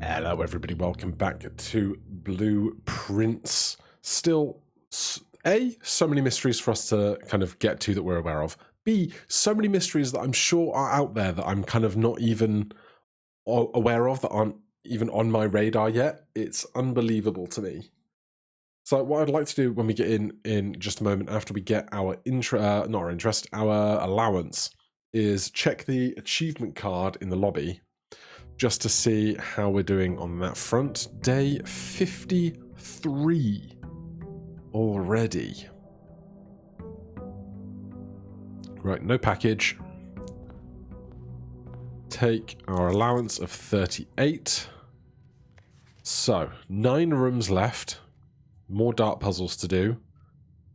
Hello everybody, welcome back to Blueprints. Still, A, so many mysteries for us to kind of get to that we're aware of. B, so many mysteries that I'm sure are out there that I'm kind of not even aware of, that aren't even on my radar yet. It's unbelievable to me. So what I'd like to do when we get in just a moment after we get our our allowance, is check the achievement card in the lobby just to see how we're doing on that front. Day 53 already. Right, no package. Take our allowance of 38. So, 9 rooms left. More dart puzzles to do.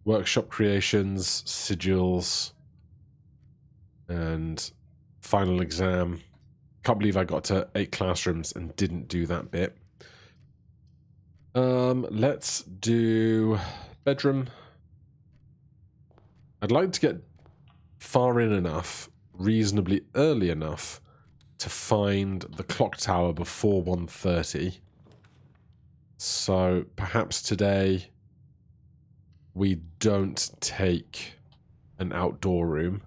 Workshop creations, sigils, and final exam. Can't believe I got to 8 classrooms and didn't do that bit. Let's do bedroom. I'd like to get far in enough, reasonably early enough, to find the clock tower before 1:30. So perhaps today we don't take an outdoor room.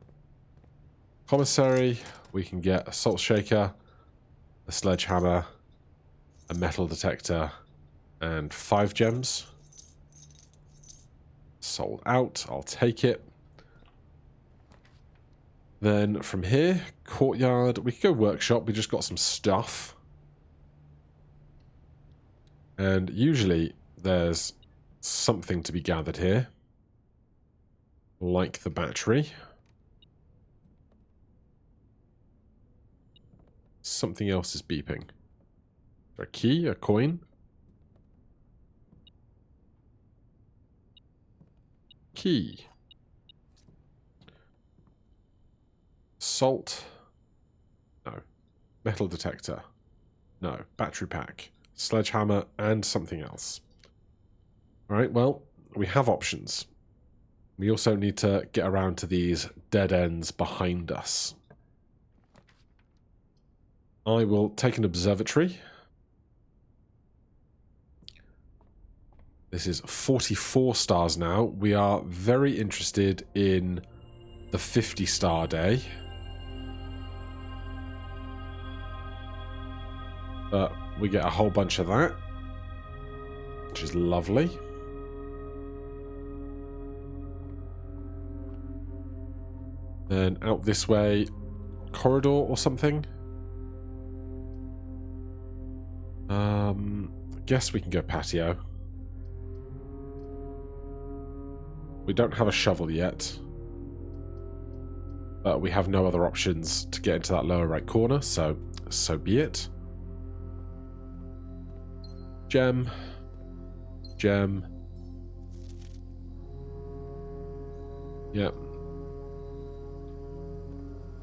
Commissary, we can get a salt shaker, a sledgehammer, a metal detector, and 5 gems. Sold out, I'll take it. Then from here, courtyard, we could go workshop, we just got some stuff. And usually there's something to be gathered here. Like the battery. Something else is beeping. A key, a coin. Key. Salt. No. Metal detector. No. Battery pack. Sledgehammer and something else. Alright, well, we have options. We also need to get around to these dead ends behind us. I will take an observatory. This is 44 stars now. We are very interested in the 50-star day. But we get a whole bunch of that, which is lovely. Then out this way, corridor or something. I guess we can go patio. We don't have a shovel yet, but we have no other options to get into that lower right corner, so be it. Gem. Gem. Yep.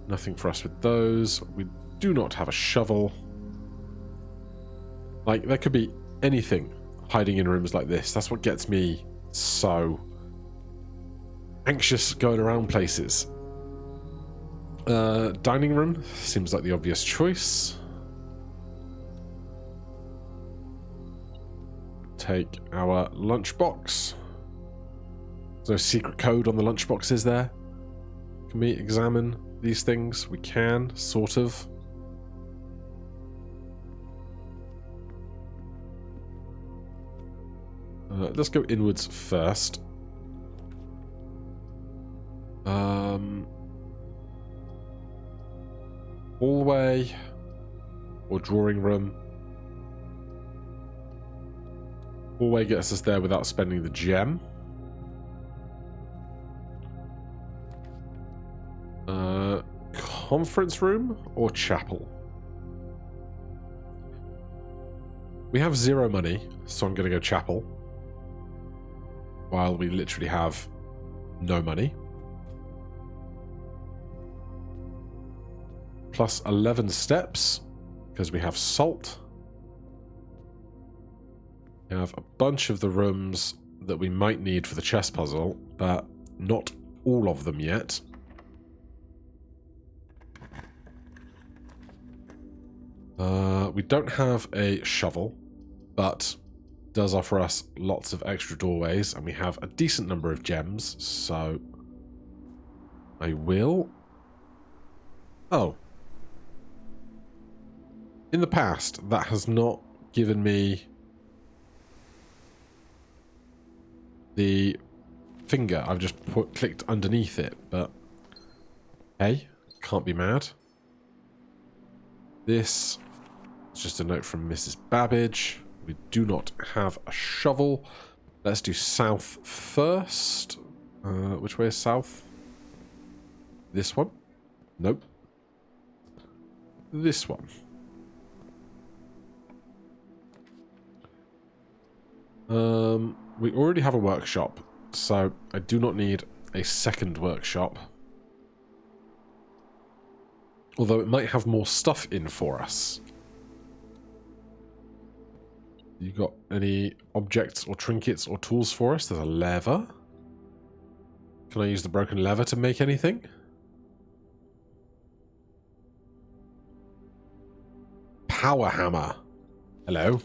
Nothing for us with those. We do not have a shovel. Like, there could be anything hiding in rooms like this. That's what gets me so anxious going around places. Dining room seems like the obvious choice. Take our lunchbox. There's no secret code on the lunchbox, is there? Can we examine these things? We can, sort of. Let's go inwards first. Hallway or drawing room. Hallway gets us there without spending the gem. Conference room or chapel? We have 0 money, so I'm going to go chapel. While we literally have no money. Plus 11 steps, because we have salt. We have a bunch of the rooms that we might need for the chess puzzle, but not all of them yet. We don't have a shovel, but does offer us lots of extra doorways, and we have a decent number of gems, so I will... Oh. In the past, that has not given me the finger. I've just clicked underneath it, but hey, can't be mad. This is just a note from Mrs. Babbage. We do not have a shovel. Let's do south first. Which way is south? This one? Nope. This one. We already have a workshop, so I do not need a second workshop. Although it might have more stuff in for us. You got any objects or trinkets or tools for us? There's a lever. Can I use the broken lever to make anything? Power hammer. Hello.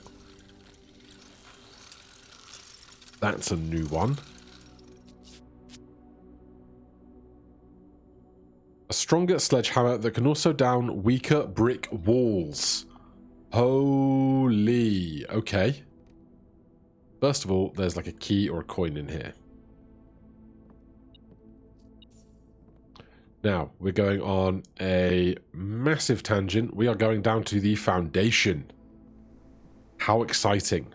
That's a new one. A stronger sledgehammer that can also down weaker brick walls. Holy. Okay. First of all, there's like a key or a coin in here. Now, we're going on a massive tangent. We are going down to the foundation. How exciting.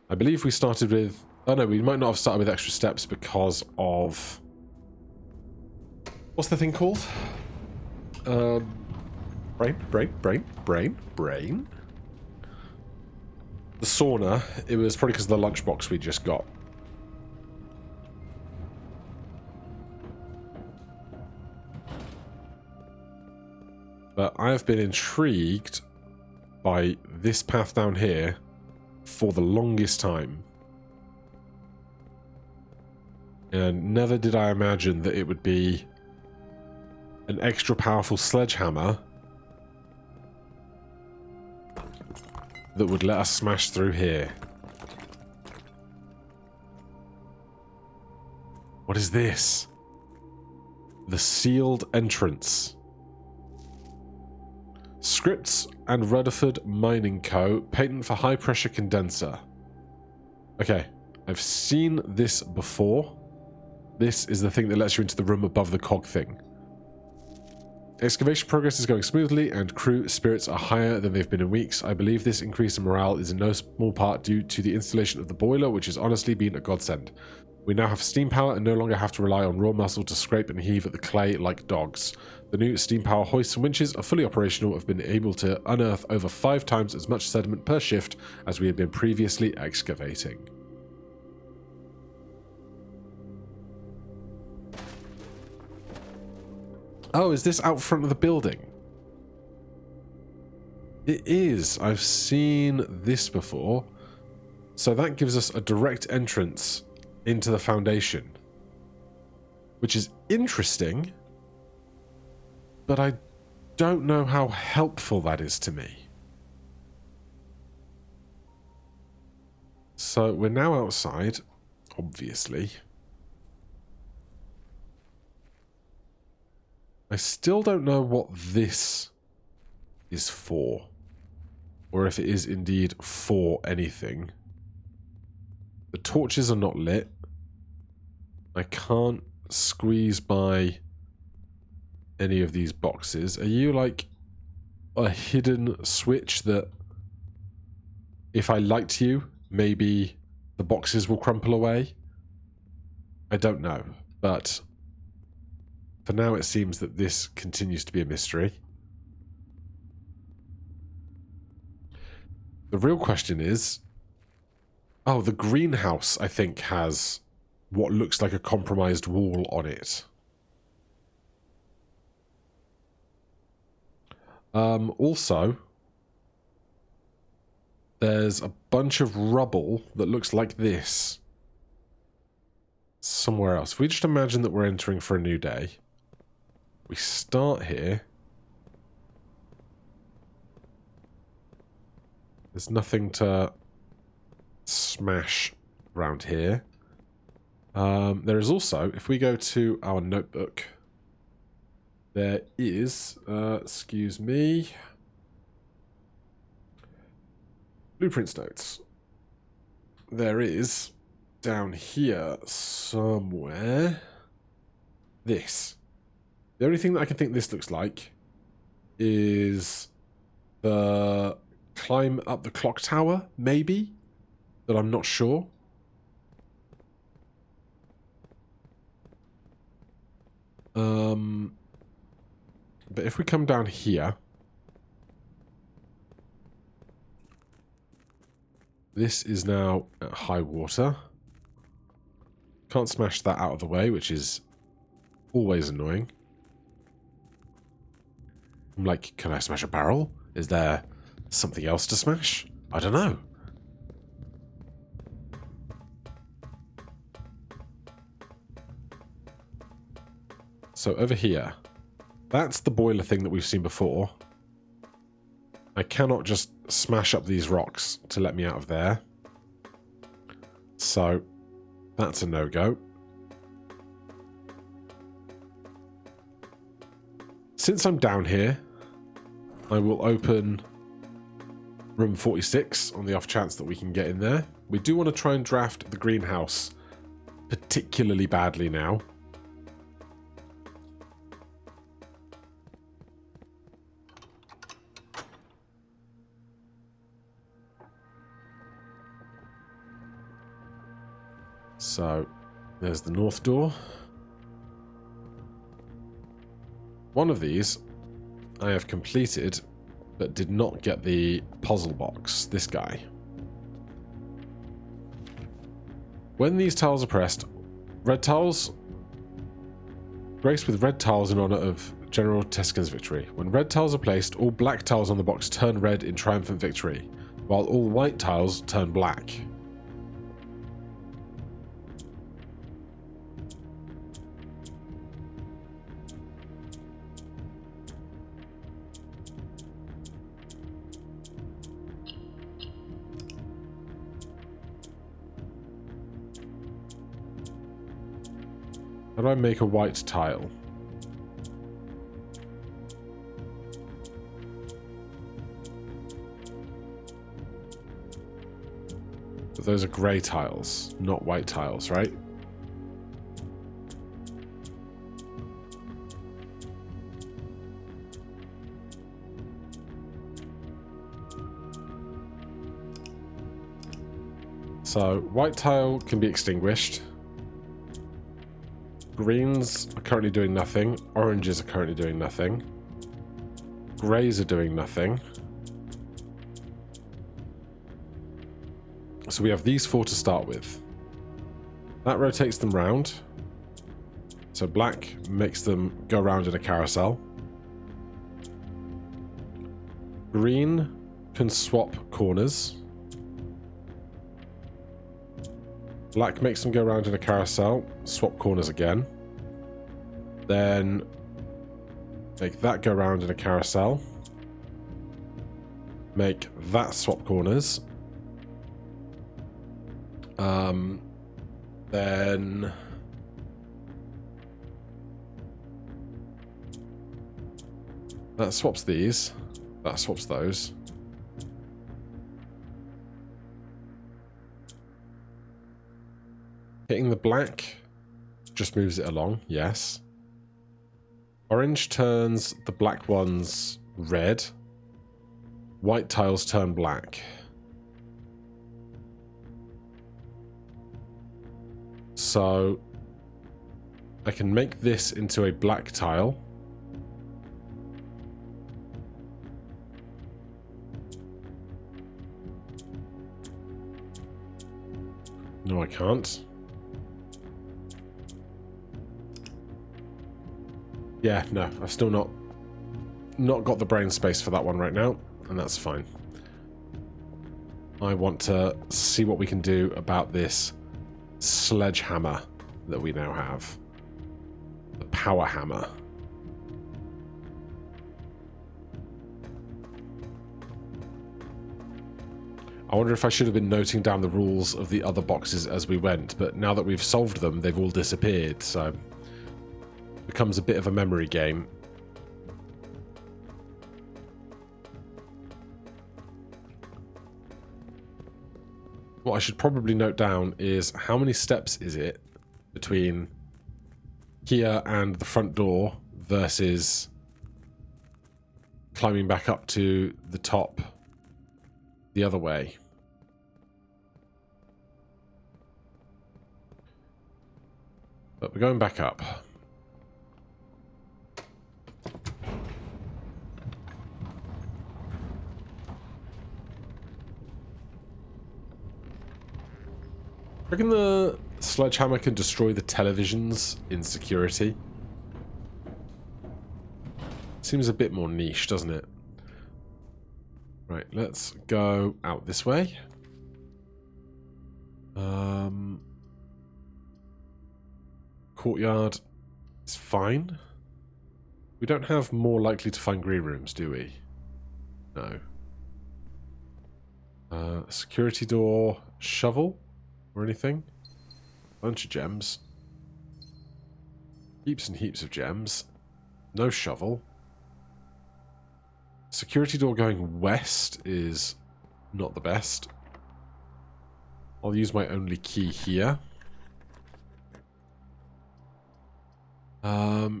I believe we started with... Oh no, we might not have started with extra steps because of... What's the thing called? Brain. The sauna. It was probably because of the lunchbox we just got. But I have been intrigued by this path down here for the longest time. And never did I imagine that it would be an extra powerful sledgehammer that would let us smash through here. What is this? The sealed entrance. Scripts and Rutherford Mining Co. Patent for high pressure condenser. Okay, I've seen this before. This is the thing that lets you into the room above the cog thing. Excavation progress is going smoothly and crew spirits are higher than they've been in weeks. I believe this increase in morale is in no small part due to the installation of the boiler, which has honestly been a godsend. We now have steam power and no longer have to rely on raw muscle to scrape and heave at the clay like dogs. The new steam power hoists and winches are fully operational and have been able to unearth over 5 times as much sediment per shift as we had been previously excavating. Oh, is this out front of the building? It is. I've seen this before. So that gives us a direct entrance into the foundation. Which is interesting. But I don't know how helpful that is to me. So we're now outside, obviously. I still don't know what this is for. Or if it is indeed for anything. The torches are not lit. I can't squeeze by any of these boxes. Are you like a hidden switch that if I light you, maybe the boxes will crumple away? I don't know, but for now it seems that this continues to be a mystery. The real question is... Oh, the greenhouse, I think, has what looks like a compromised wall on it. Also, there's a bunch of rubble that looks like this somewhere else. If we just imagine that we're entering for a new day, we start here. There's nothing to smash around here. There is also, if we go to our notebook, there is, excuse me, blueprints notes. There is, down here somewhere, this. The only thing that I can think this looks like is the climb up the clock tower, maybe, but I'm not sure. But if we come down here, this is now at high water. Can't smash that out of the way, which is always annoying. I'm like, can I smash a barrel? Is there something else to smash? I don't know. So over here, that's the boiler thing that we've seen before. I cannot just smash up these rocks to let me out of there. So that's a no-go. Since I'm down here, I will open room 46 on the off chance that we can get in there. We do want to try and draft the greenhouse particularly badly now. So, there's the north door. One of these I have completed, but did not get the puzzle box. This guy. When these tiles are pressed, red tiles, graced with red tiles in honor of General Teskin's victory. When red tiles are placed, all black tiles on the box turn red in triumphant victory, while all white tiles turn black. How do I make a white tile? But those are grey tiles, not white tiles, right? So, white tile can be extinguished. Greens are currently doing nothing. Oranges are currently doing nothing. Greys are doing nothing. So we have these four to start with. That rotates them round. So black makes them go round in a carousel. Green can swap corners. Black makes them go around in a carousel, swap corners again. Then make that go around in a carousel. Make that swap corners. Then that swaps these. That swaps those. Hitting the black just moves it along, yes. Orange turns the black ones red. White tiles turn black. So I can make this into a black tile. No, I can't. Yeah, no, I've still not got the brain space for that one right now, and that's fine. I want to see what we can do about this sledgehammer that we now have. The power hammer. I wonder if I should have been noting down the rules of the other boxes as we went, but now that we've solved them, they've all disappeared, so it becomes a bit of a memory game. What I should probably note down is how many steps is it between here and the front door versus climbing back up to the top the other way. But we're going back up. I reckon the sledgehammer can destroy the televisions in security. Seems a bit more niche, doesn't it? Right, let's go out this way. Courtyard is fine. We don't have more likely to find green rooms, do we? No. Security door, shovel or anything? Bunch of gems. Heaps and heaps of gems. No shovel. Security door going west is not the best. I'll use my only key here.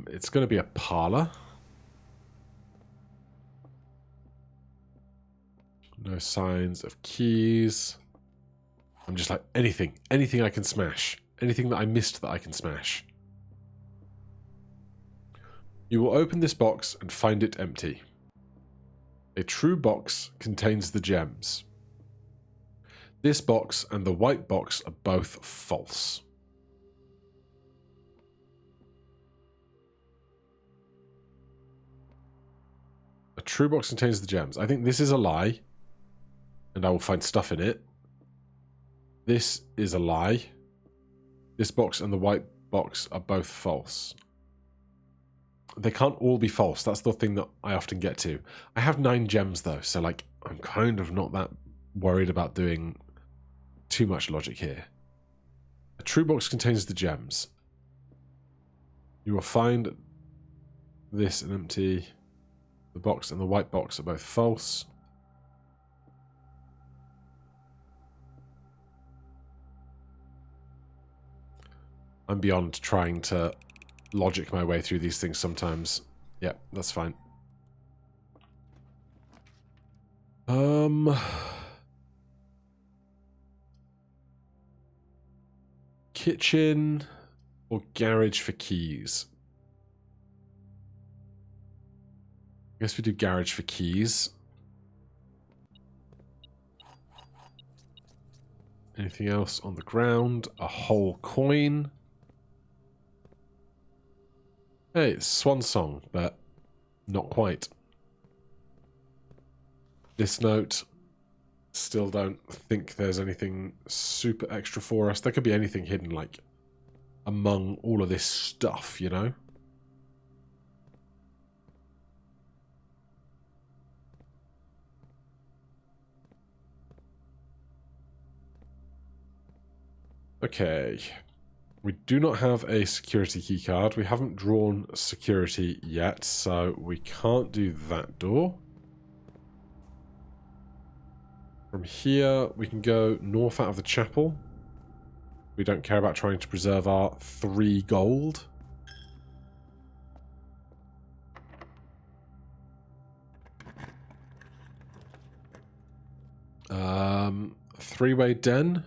It's going to be a parlor. No signs of keys. I'm just like, anything I can smash. Anything that I missed that I can smash. You will open this box and find it empty. A true box contains the gems. This box and the white box are both false. A true box contains the gems. I think this is a lie, and I will find stuff in it. This is a lie. This box and the white box are both false. They can't all be false. That's the thing that I often get to. I have 9 gems, though, so like I'm kind of not that worried about doing too much logic here. A true box contains the gems. You will find this an empty. The box and the white box are both false. I'm beyond trying to logic my way through these things sometimes. Yeah, that's fine. Kitchen or garage for keys? I guess we do garage for keys. Anything else on the ground? A whole coin. Hey, it's Swan Song, but not quite. This note, still don't think there's anything super extra for us. There could be anything hidden, like, among all of this stuff, you know? Okay. We do not have a security key card. We haven't drawn security yet, so we can't do that door. From here, we can go north out of the chapel. We don't care about trying to preserve our 3 gold. Three-way den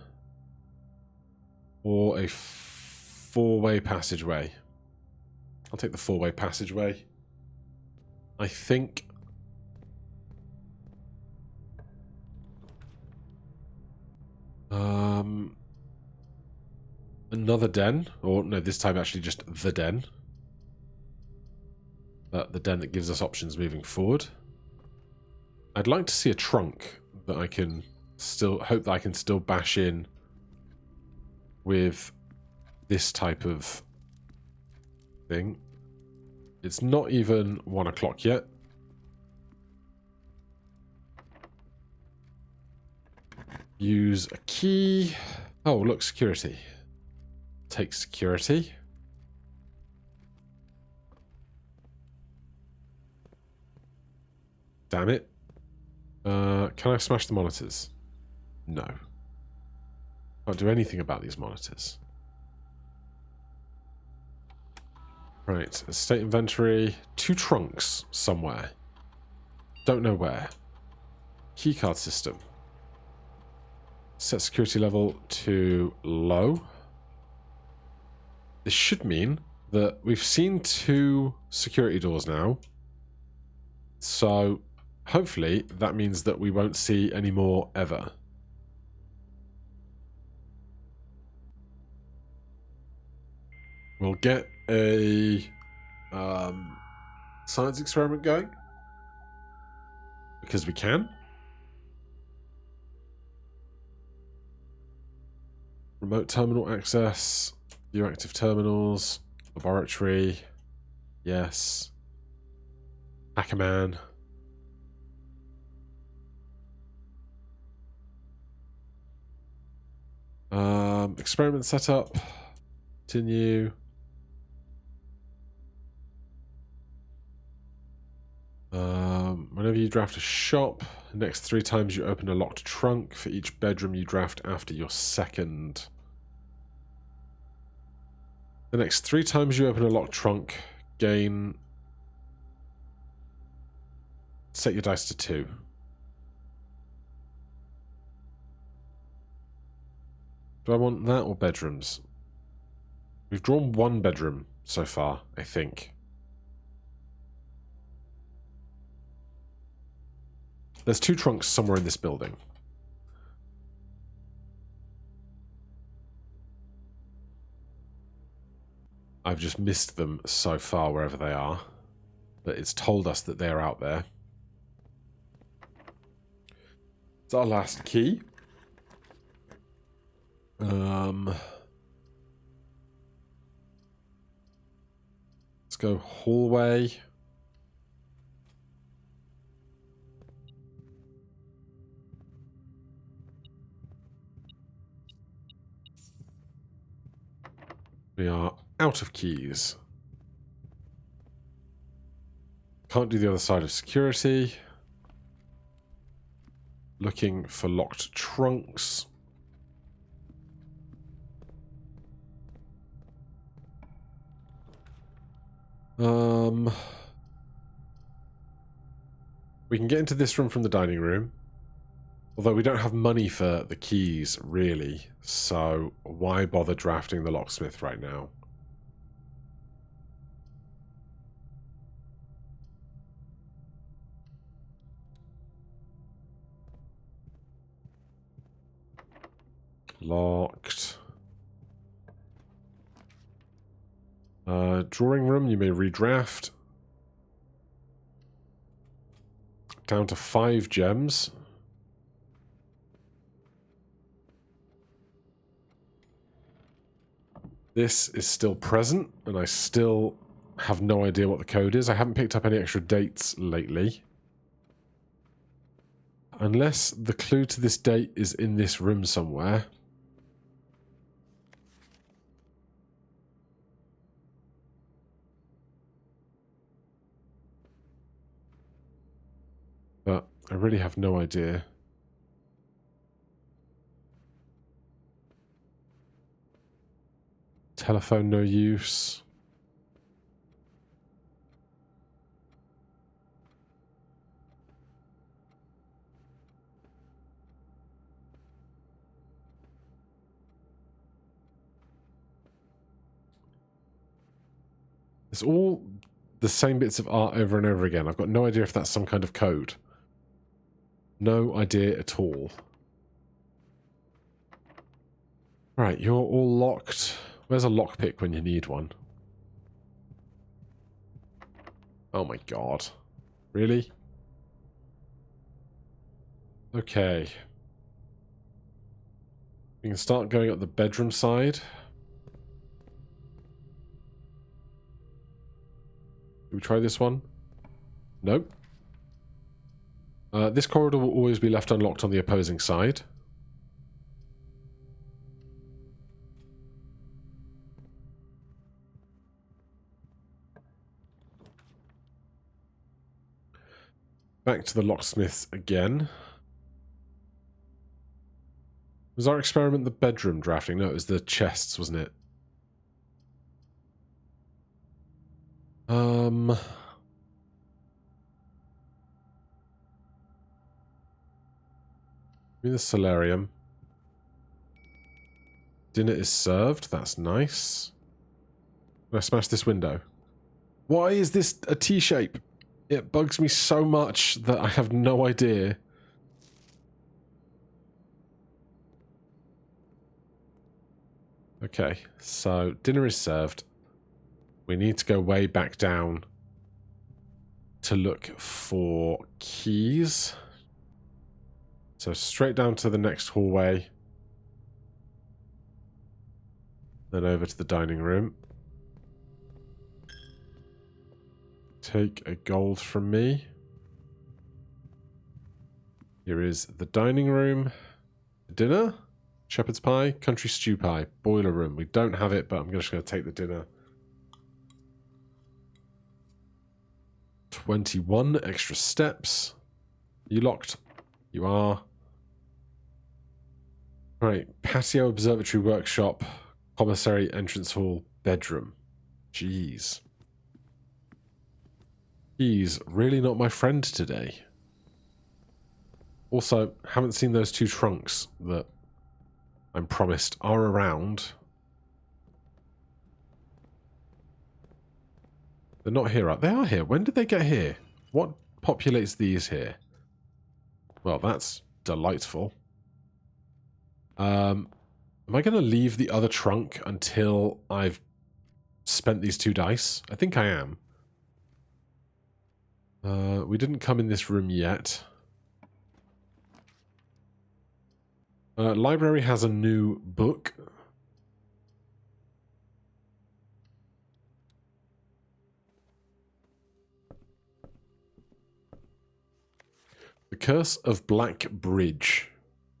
or a 4-way passageway. I'll take the 4-way passageway. I think. Another den, or no, this time actually just the den. But the den that gives us options moving forward. I'd like to see a trunk that I can still hope that I can still bash in with this type of thing. It's not even 1 o'clock yet. Use a key. Oh, look, security. Take security. Damn it. Can I smash the monitors? No. Can't do anything about these monitors. Right, estate inventory. 2 trunks somewhere. Don't know where. Keycard system. Set security level to low. This should mean that we've seen 2 security doors now. So hopefully that means that we won't see any more ever. We'll get a science experiment going. Because we can. Remote terminal access. View active terminals. Laboratory. Yes. Hackerman. Experiment setup. Continue. Whenever you draft a shop, the next 3 times you open a locked trunk for each bedroom you draft after your second. The next 3 times you open a locked trunk, gain... Set your dice to 2. Do I want that or bedrooms? We've drawn 1 bedroom so far, I think. There's 2 trunks somewhere in this building. I've just missed them so far wherever they are. But it's told us that they're out there. It's our last key. Let's go hallway. We are out of keys. Can't do the other side of security. Looking for locked trunks. We can get into this room from the dining room. Although we don't have money for the keys, really. So why bother drafting the locksmith right now? Locked. Drawing room, you may redraft. Down to 5 gems. This is still present, and I still have no idea what the code is. I haven't picked up any extra dates lately. Unless the clue to this date is in this room somewhere. But I really have no idea. Telephone, no use. It's all the same bits of art over and over again. I've got no idea if that's some kind of code. No idea at all. Right, you're all locked. Where's a lockpick when you need one? Oh my god. Really? Okay. We can start going up the bedroom side. Can we try this one? Nope. This corridor will always be left unlocked on the opposing side. Back to the locksmiths again. Was our experiment the bedroom drafting? No, it was the chests, wasn't it? Give me the solarium. Dinner is served. That's nice. Can I smash this window? Why is this a T-shape? It bugs me so much that I have no idea. Okay, so dinner is served. We need to go way back down to look for keys. So straight down to the next hallway. Then over to the dining room. Take a gold from me. Here is the dining room. Dinner? Shepherd's pie? Country stew pie? Boiler room. We don't have it, but I'm just going to take the dinner. 21 extra steps. You locked? You are. Right. Patio, observatory, workshop, commissary, entrance hall, bedroom. Jeez. He's really not my friend today. Also, haven't seen those two trunks that I'm promised are around. They're not here, right? They are here. When did they get here? What populates these here? Well, that's delightful. Am I going to leave the other trunk until I've spent these 2 dice? I think I am. We didn't come in this room yet. Library has a new book. The Curse of Black Bridge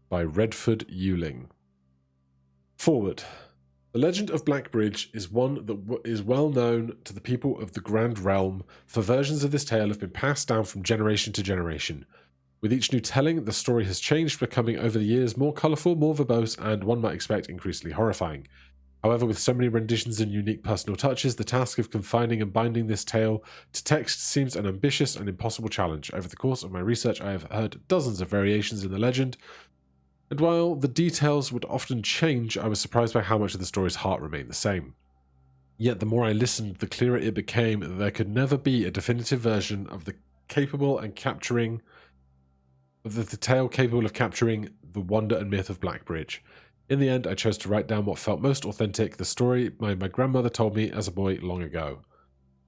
by Redford Ewing. Forward. The legend of Black Bridge is one that is well known to the people of the Grand Realm, for versions of this tale have been passed down from generation to generation. With each new telling, the story has changed, becoming over the years more colourful, more verbose, and one might expect increasingly horrifying. However, with so many renditions and unique personal touches, the task of confining and binding this tale to text seems an ambitious and impossible challenge. Over the course of my research, I have heard dozens of variations in the legend, and while the details would often change, I was surprised by how much of the story's heart remained the same. Yet the more I listened, the clearer it became that there could never be a definitive version of the tale capable of capturing the wonder and myth of Black Bridge. In the end, I chose to write down what felt most authentic, the story my grandmother told me as a boy long ago.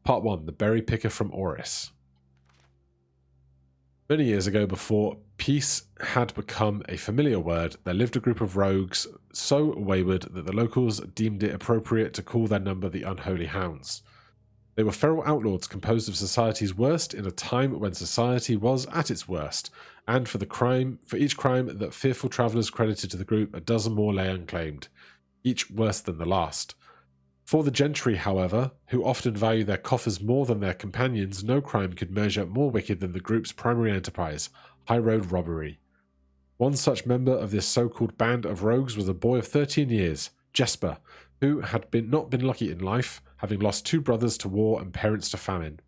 Part 1, The Berry Picker from Oris. Many years ago, before peace had become a familiar word, there lived a group of rogues so wayward that the locals deemed it appropriate to call their number the Unholy Hounds. They were feral outlaws composed of society's worst in a time when society was at its worst, and for each crime that fearful travellers credited to the group, a dozen more lay unclaimed, each worse than the last. For the gentry, however, who often value their coffers more than their companions, no crime could measure more wicked than the group's primary enterprise, high-road robbery. One such member of this so-called band of rogues was a boy of 13 years, Jesper, who had not been lucky in life, having lost 2 brothers to war and parents to famine.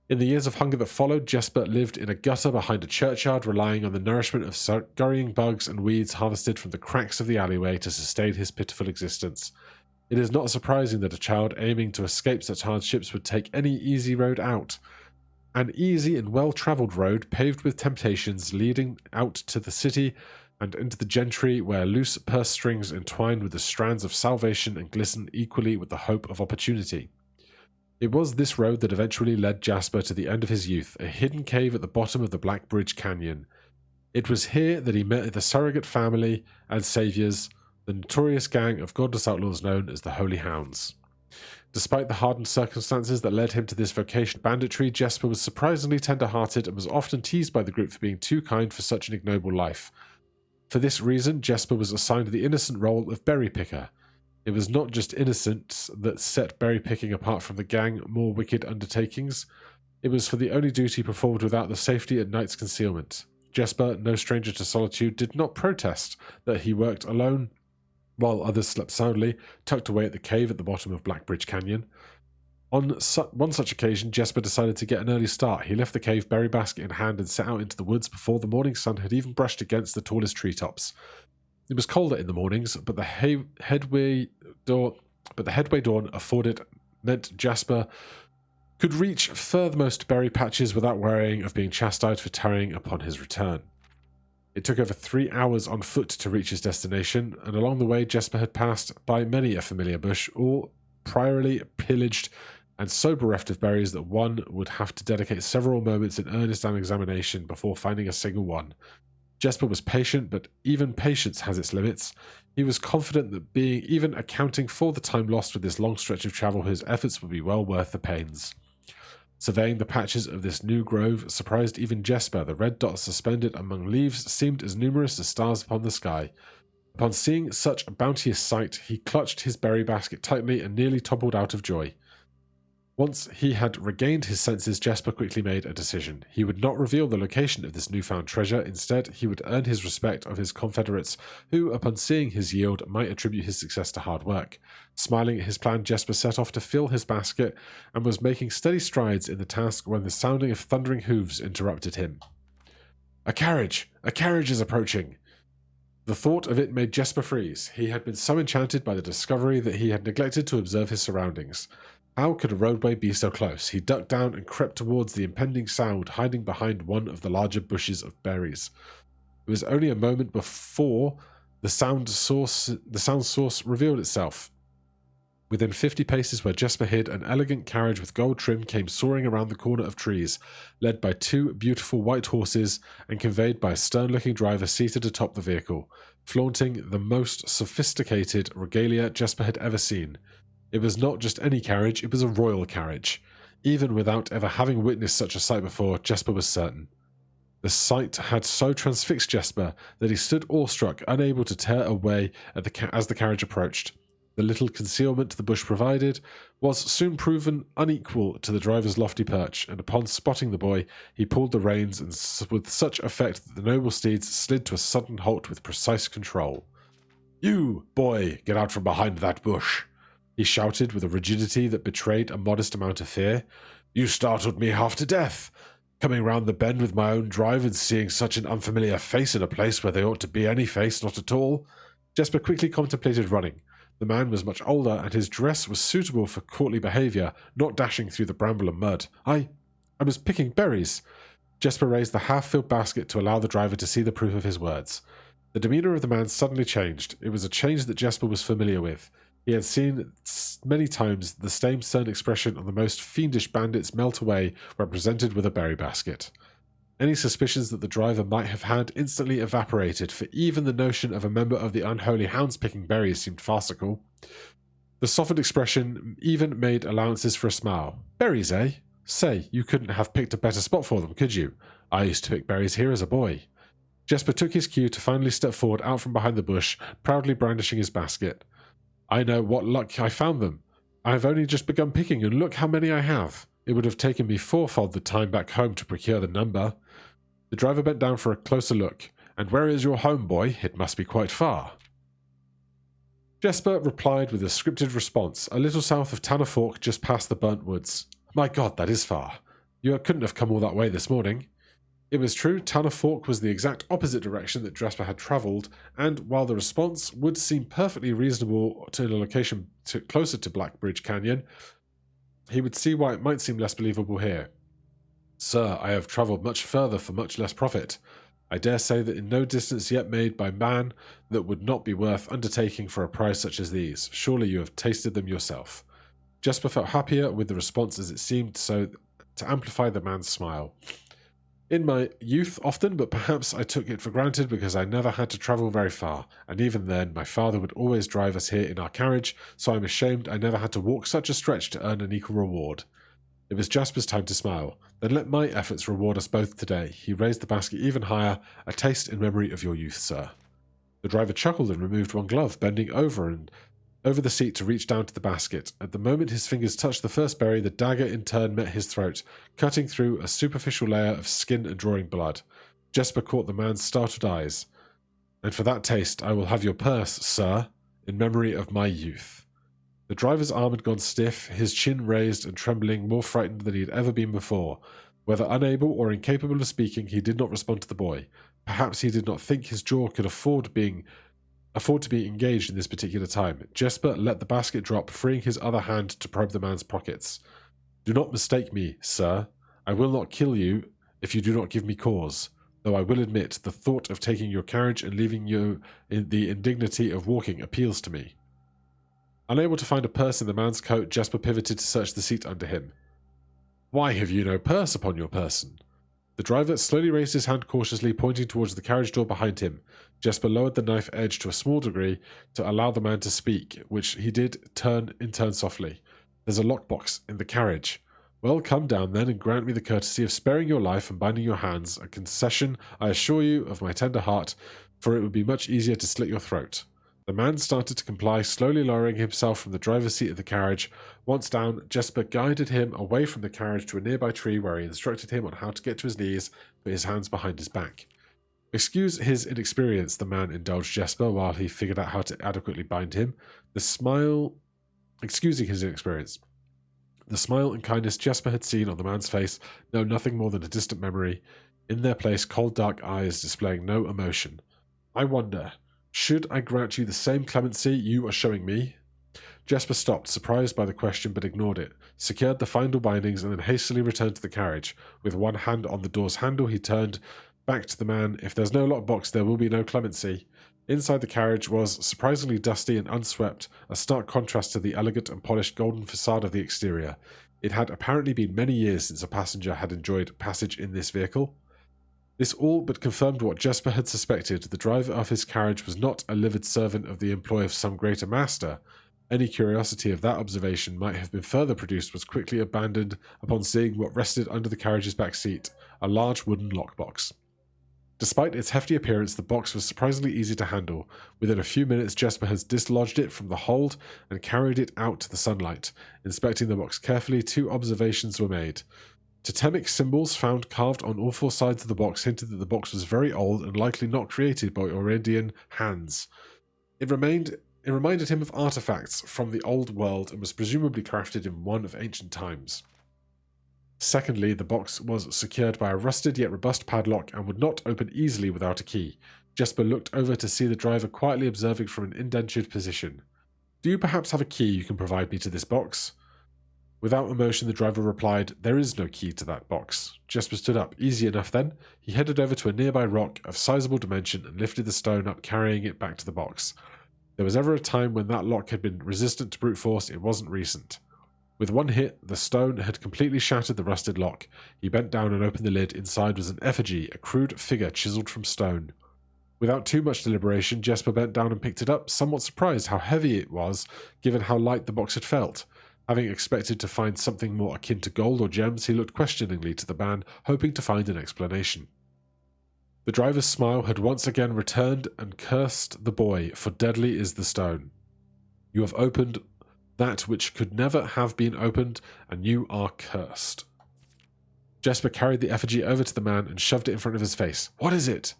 In the years of hunger that followed, Jesper lived in a gutter behind a churchyard, relying on the nourishment of scurrying bugs and weeds harvested from the cracks of the alleyway to sustain his pitiful existence. It is not surprising that a child aiming to escape such hardships would take any easy road out. An easy and well-travelled road paved with temptations leading out to the city and into the gentry, where loose purse strings entwine with the strands of salvation and glisten equally with the hope of opportunity. It was this road that eventually led Jasper to the end of his youth, a hidden cave at the bottom of the Black Bridge Canyon. It was here that he met the surrogate family and saviors, the notorious gang of godless outlaws known as the Holy Hounds. Despite the hardened circumstances that led him to this vocation of banditry, Jesper was surprisingly tender-hearted and was often teased by the group for being too kind for such an ignoble life. For this reason, Jesper was assigned the innocent role of berry picker. It was not just innocence that set berry picking apart from the gang more wicked undertakings. It was for the only duty performed without the safety and night's concealment. Jesper, no stranger to solitude, did not protest that he worked alone while others slept soundly, tucked away at the cave at the bottom of Blackbridge Canyon. On one such occasion, Jesper decided to get an early start. He left the cave berry basket in hand and set out into the woods before the morning sun had even brushed against the tallest treetops. It was colder in the mornings, but the headway dawn afforded meant Jesper could reach furthermost berry patches without worrying of being chastised for tarrying upon his return. It took over 3 hours on foot to reach his destination, and along the way Jesper had passed by many a familiar bush, all priorly pillaged and so bereft of berries that one would have to dedicate several moments in earnest examination before finding a single one. Jesper was patient, but even patience has its limits. He was confident that even accounting for the time lost with this long stretch of travel, his efforts would be well worth the pains. Surveying the patches of this new grove surprised even Jesper. The red dots suspended among leaves seemed as numerous as stars upon the sky. Upon seeing such a bounteous sight, he clutched his berry basket tightly and nearly toppled out of joy. Once he had regained his senses, Jesper quickly made a decision. He would not reveal the location of this newfound treasure. Instead, he would earn his respect of his confederates, who, upon seeing his yield, might attribute his success to hard work. Smiling at his plan, Jesper set off to fill his basket and was making steady strides in the task when the sounding of thundering hooves interrupted him. A carriage! A carriage is approaching! The thought of it made Jesper freeze. He had been so enchanted by the discovery that he had neglected to observe his surroundings. How could a roadway be so close? He ducked down and crept towards the impending sound, hiding behind one of the larger bushes of berries. It was only a moment before the sound source revealed itself. Within 50 paces where Jesper hid, an elegant carriage with gold trim came soaring around the corner of trees, led by 2 beautiful white horses and conveyed by a stern-looking driver seated atop the vehicle, flaunting the most sophisticated regalia Jesper had ever seen. It was not just any carriage, it was a royal carriage. Even without ever having witnessed such a sight before, Jesper was certain. The sight had so transfixed Jesper that he stood awestruck, unable to tear away as the carriage approached. The little concealment the bush provided was soon proven unequal to the driver's lofty perch, and upon spotting the boy, he pulled the reins with such effect that the noble steeds slid to a sudden halt with precise control. "You, boy, get out from behind that bush," he shouted with a rigidity that betrayed a modest amount of fear. "You startled me half to death. Coming round the bend with my own drive and seeing such an unfamiliar face in a place where there ought to be any face, not at all." Jesper quickly contemplated running. The man was much older, and his dress was suitable for courtly behaviour, not dashing through the bramble and mud. I was picking berries." Jesper raised the half-filled basket to allow the driver to see the proof of his words. The demeanour of the man suddenly changed. It was a change that Jesper was familiar with. He had seen many times the same stern expression on the most fiendish bandits melt away when presented with a berry basket. Any suspicions that the driver might have had instantly evaporated, for even the notion of a member of the unholy hounds picking berries seemed farcical. The softened expression even made allowances for a smile. "Berries, eh? Say, you couldn't have picked a better spot for them, could you? I used to pick berries here as a boy." Jesper took his cue to finally step forward out from behind the bush, proudly brandishing his basket. "I know what luck I found them. I have only just begun picking, and look how many I have. It would have taken me 4-fold the time back home to procure the number." The driver bent down for a closer look. "And where is your home, boy? It must be quite far." Jesper replied with a scripted response, "A little south of Tanner Fork, just past the burnt woods." "My God, that is far. You couldn't have come all that way this morning." It was true, Tanner Fork was the exact opposite direction that Jesper had travelled, and while the response would seem perfectly reasonable to a location closer to Blackbridge Canyon, he would see why it might seem less believable here. "Sir, I have travelled much further for much less profit. I dare say that in no distance yet made by man that would not be worth undertaking for a price such as these. Surely you have tasted them yourself." Jesper felt happier with the response as it seemed so to amplify the man's smile. "In my youth often, but perhaps I took it for granted because I never had to travel very far, and even then my father would always drive us here in our carriage, so I'm ashamed I never had to walk such a stretch to earn an equal reward." It was Jasper's time to smile. "Then let my efforts reward us both today." He raised the basket even higher. "A taste in memory of your youth, sir." The driver chuckled and removed one glove, bending over and over the seat to reach down to the basket. At the moment his fingers touched the first berry, the dagger in turn met his throat, cutting through a superficial layer of skin and drawing blood. Jesper caught the man's startled eyes. "And for that taste I will have your purse, sir, in memory of my youth." The driver's arm had gone stiff, his chin raised and trembling, more frightened than he had ever been before. Whether unable or incapable of speaking, he did not respond to the boy. Perhaps he did not think his jaw could afford to be engaged in this particular time. Jesper let the basket drop, freeing his other hand to probe the man's pockets. "Do not mistake me, sir. I will not kill you if you do not give me cause. Though I will admit, the thought of taking your carriage and leaving you in the indignity of walking appeals to me." Unable to find a purse in the man's coat, Jesper pivoted to search the seat under him. "Why have you no purse upon your person?" The driver slowly raised his hand cautiously, pointing towards the carriage door behind him. Jesper lowered the knife edge to a small degree to allow the man to speak, which he did in turn softly. "There's a lockbox in the carriage." "Well, come down then and grant me the courtesy of sparing your life and binding your hands, a concession, I assure you, of my tender heart, for it would be much easier to slit your throat." The man started to comply, slowly lowering himself from the driver's seat of the carriage. Once down, Jesper guided him away from the carriage to a nearby tree where he instructed him on how to get to his knees, put his hands behind his back. "Excuse his inexperience," the man indulged Jesper while he figured out how to adequately bind him. Excusing his inexperience. The smile and kindness Jesper had seen on the man's face, no nothing more than a distant memory. In their place, cold dark eyes displaying no emotion. "I wonder, should I grant you the same clemency you are showing me?" Jesper stopped, surprised by the question, but ignored it, secured the final bindings, and then hastily returned to the carriage. With one hand on the door's handle, he turned back to the man. "If there's no lockbox, there will be no clemency." Inside the carriage was surprisingly dusty and unswept, a stark contrast to the elegant and polished golden facade of the exterior. It had apparently been many years since a passenger had enjoyed passage in this vehicle. This all but confirmed what Jesper had suspected. The driver of his carriage was not a livid servant of the employ of some greater master. Any curiosity of that observation might have been further produced was quickly abandoned upon seeing what rested under the carriage's back seat, a large wooden lockbox. Despite its hefty appearance, the box was surprisingly easy to handle. Within a few minutes, Jesper had dislodged it from the hold and carried it out to the sunlight. Inspecting the box carefully, 2 observations were made. Totemic symbols found carved on all 4 sides of the box hinted that the box was very old and likely not created by Aurelian hands. It reminded him of artifacts from the old world and was presumably crafted in one of ancient times. Secondly, the box was secured by a rusted yet robust padlock and would not open easily without a key. Jesper looked over to see the driver quietly observing from an indentured position. "Do you perhaps have a key you can provide me to this box?" Without emotion, the driver replied, "There is no key to that box." Jesper stood up. Easy enough then. He headed over to a nearby rock of sizable dimension and lifted the stone up, carrying it back to the box. There was ever a time when that lock had been resistant to brute force, it wasn't recent. With one hit, the stone had completely shattered the rusted lock. He bent down and opened the lid. Inside was an effigy, a crude figure chiseled from stone. Without too much deliberation, Jesper bent down and picked it up, somewhat surprised how heavy it was, given how light the box had felt. Having expected to find something more akin to gold or gems, he looked questioningly to the man, hoping to find an explanation. The driver's smile had once again returned and cursed the boy, for deadly is the stone. "You have opened that which could never have been opened, and you are cursed." Jesper carried the effigy over to the man and shoved it in front of his face. "What is it?"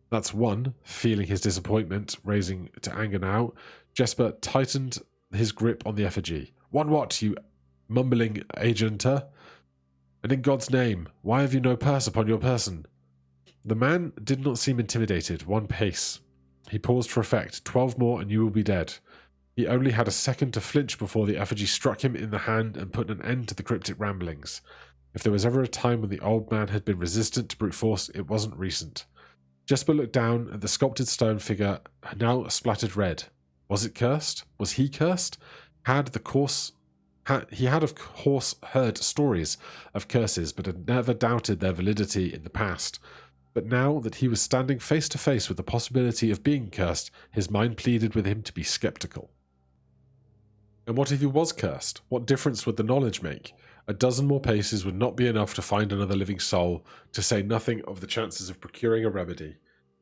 "That's one." Feeling his disappointment raising to anger now, Jesper tightened his grip on the effigy. "One what, you mumbling agenter? And in God's name, why have you no purse upon your person?" The man did not seem intimidated. One pace. He paused for effect. 12 more and you will be dead. He only had a second to flinch before the effigy struck him in the hand and put an end to the cryptic ramblings. If there was ever a time when the old man had been resistant to brute force, it wasn't recent. Jesper looked down at the sculpted stone figure, now splattered red. Was it cursed? Was he cursed? He had of course heard stories of curses, but had never doubted their validity in the past. But now that he was standing face to face with the possibility of being cursed, his mind pleaded with him to be skeptical. And what if he was cursed? What difference would the knowledge make? A dozen more paces would not be enough to find another living soul, to say nothing of the chances of procuring a remedy.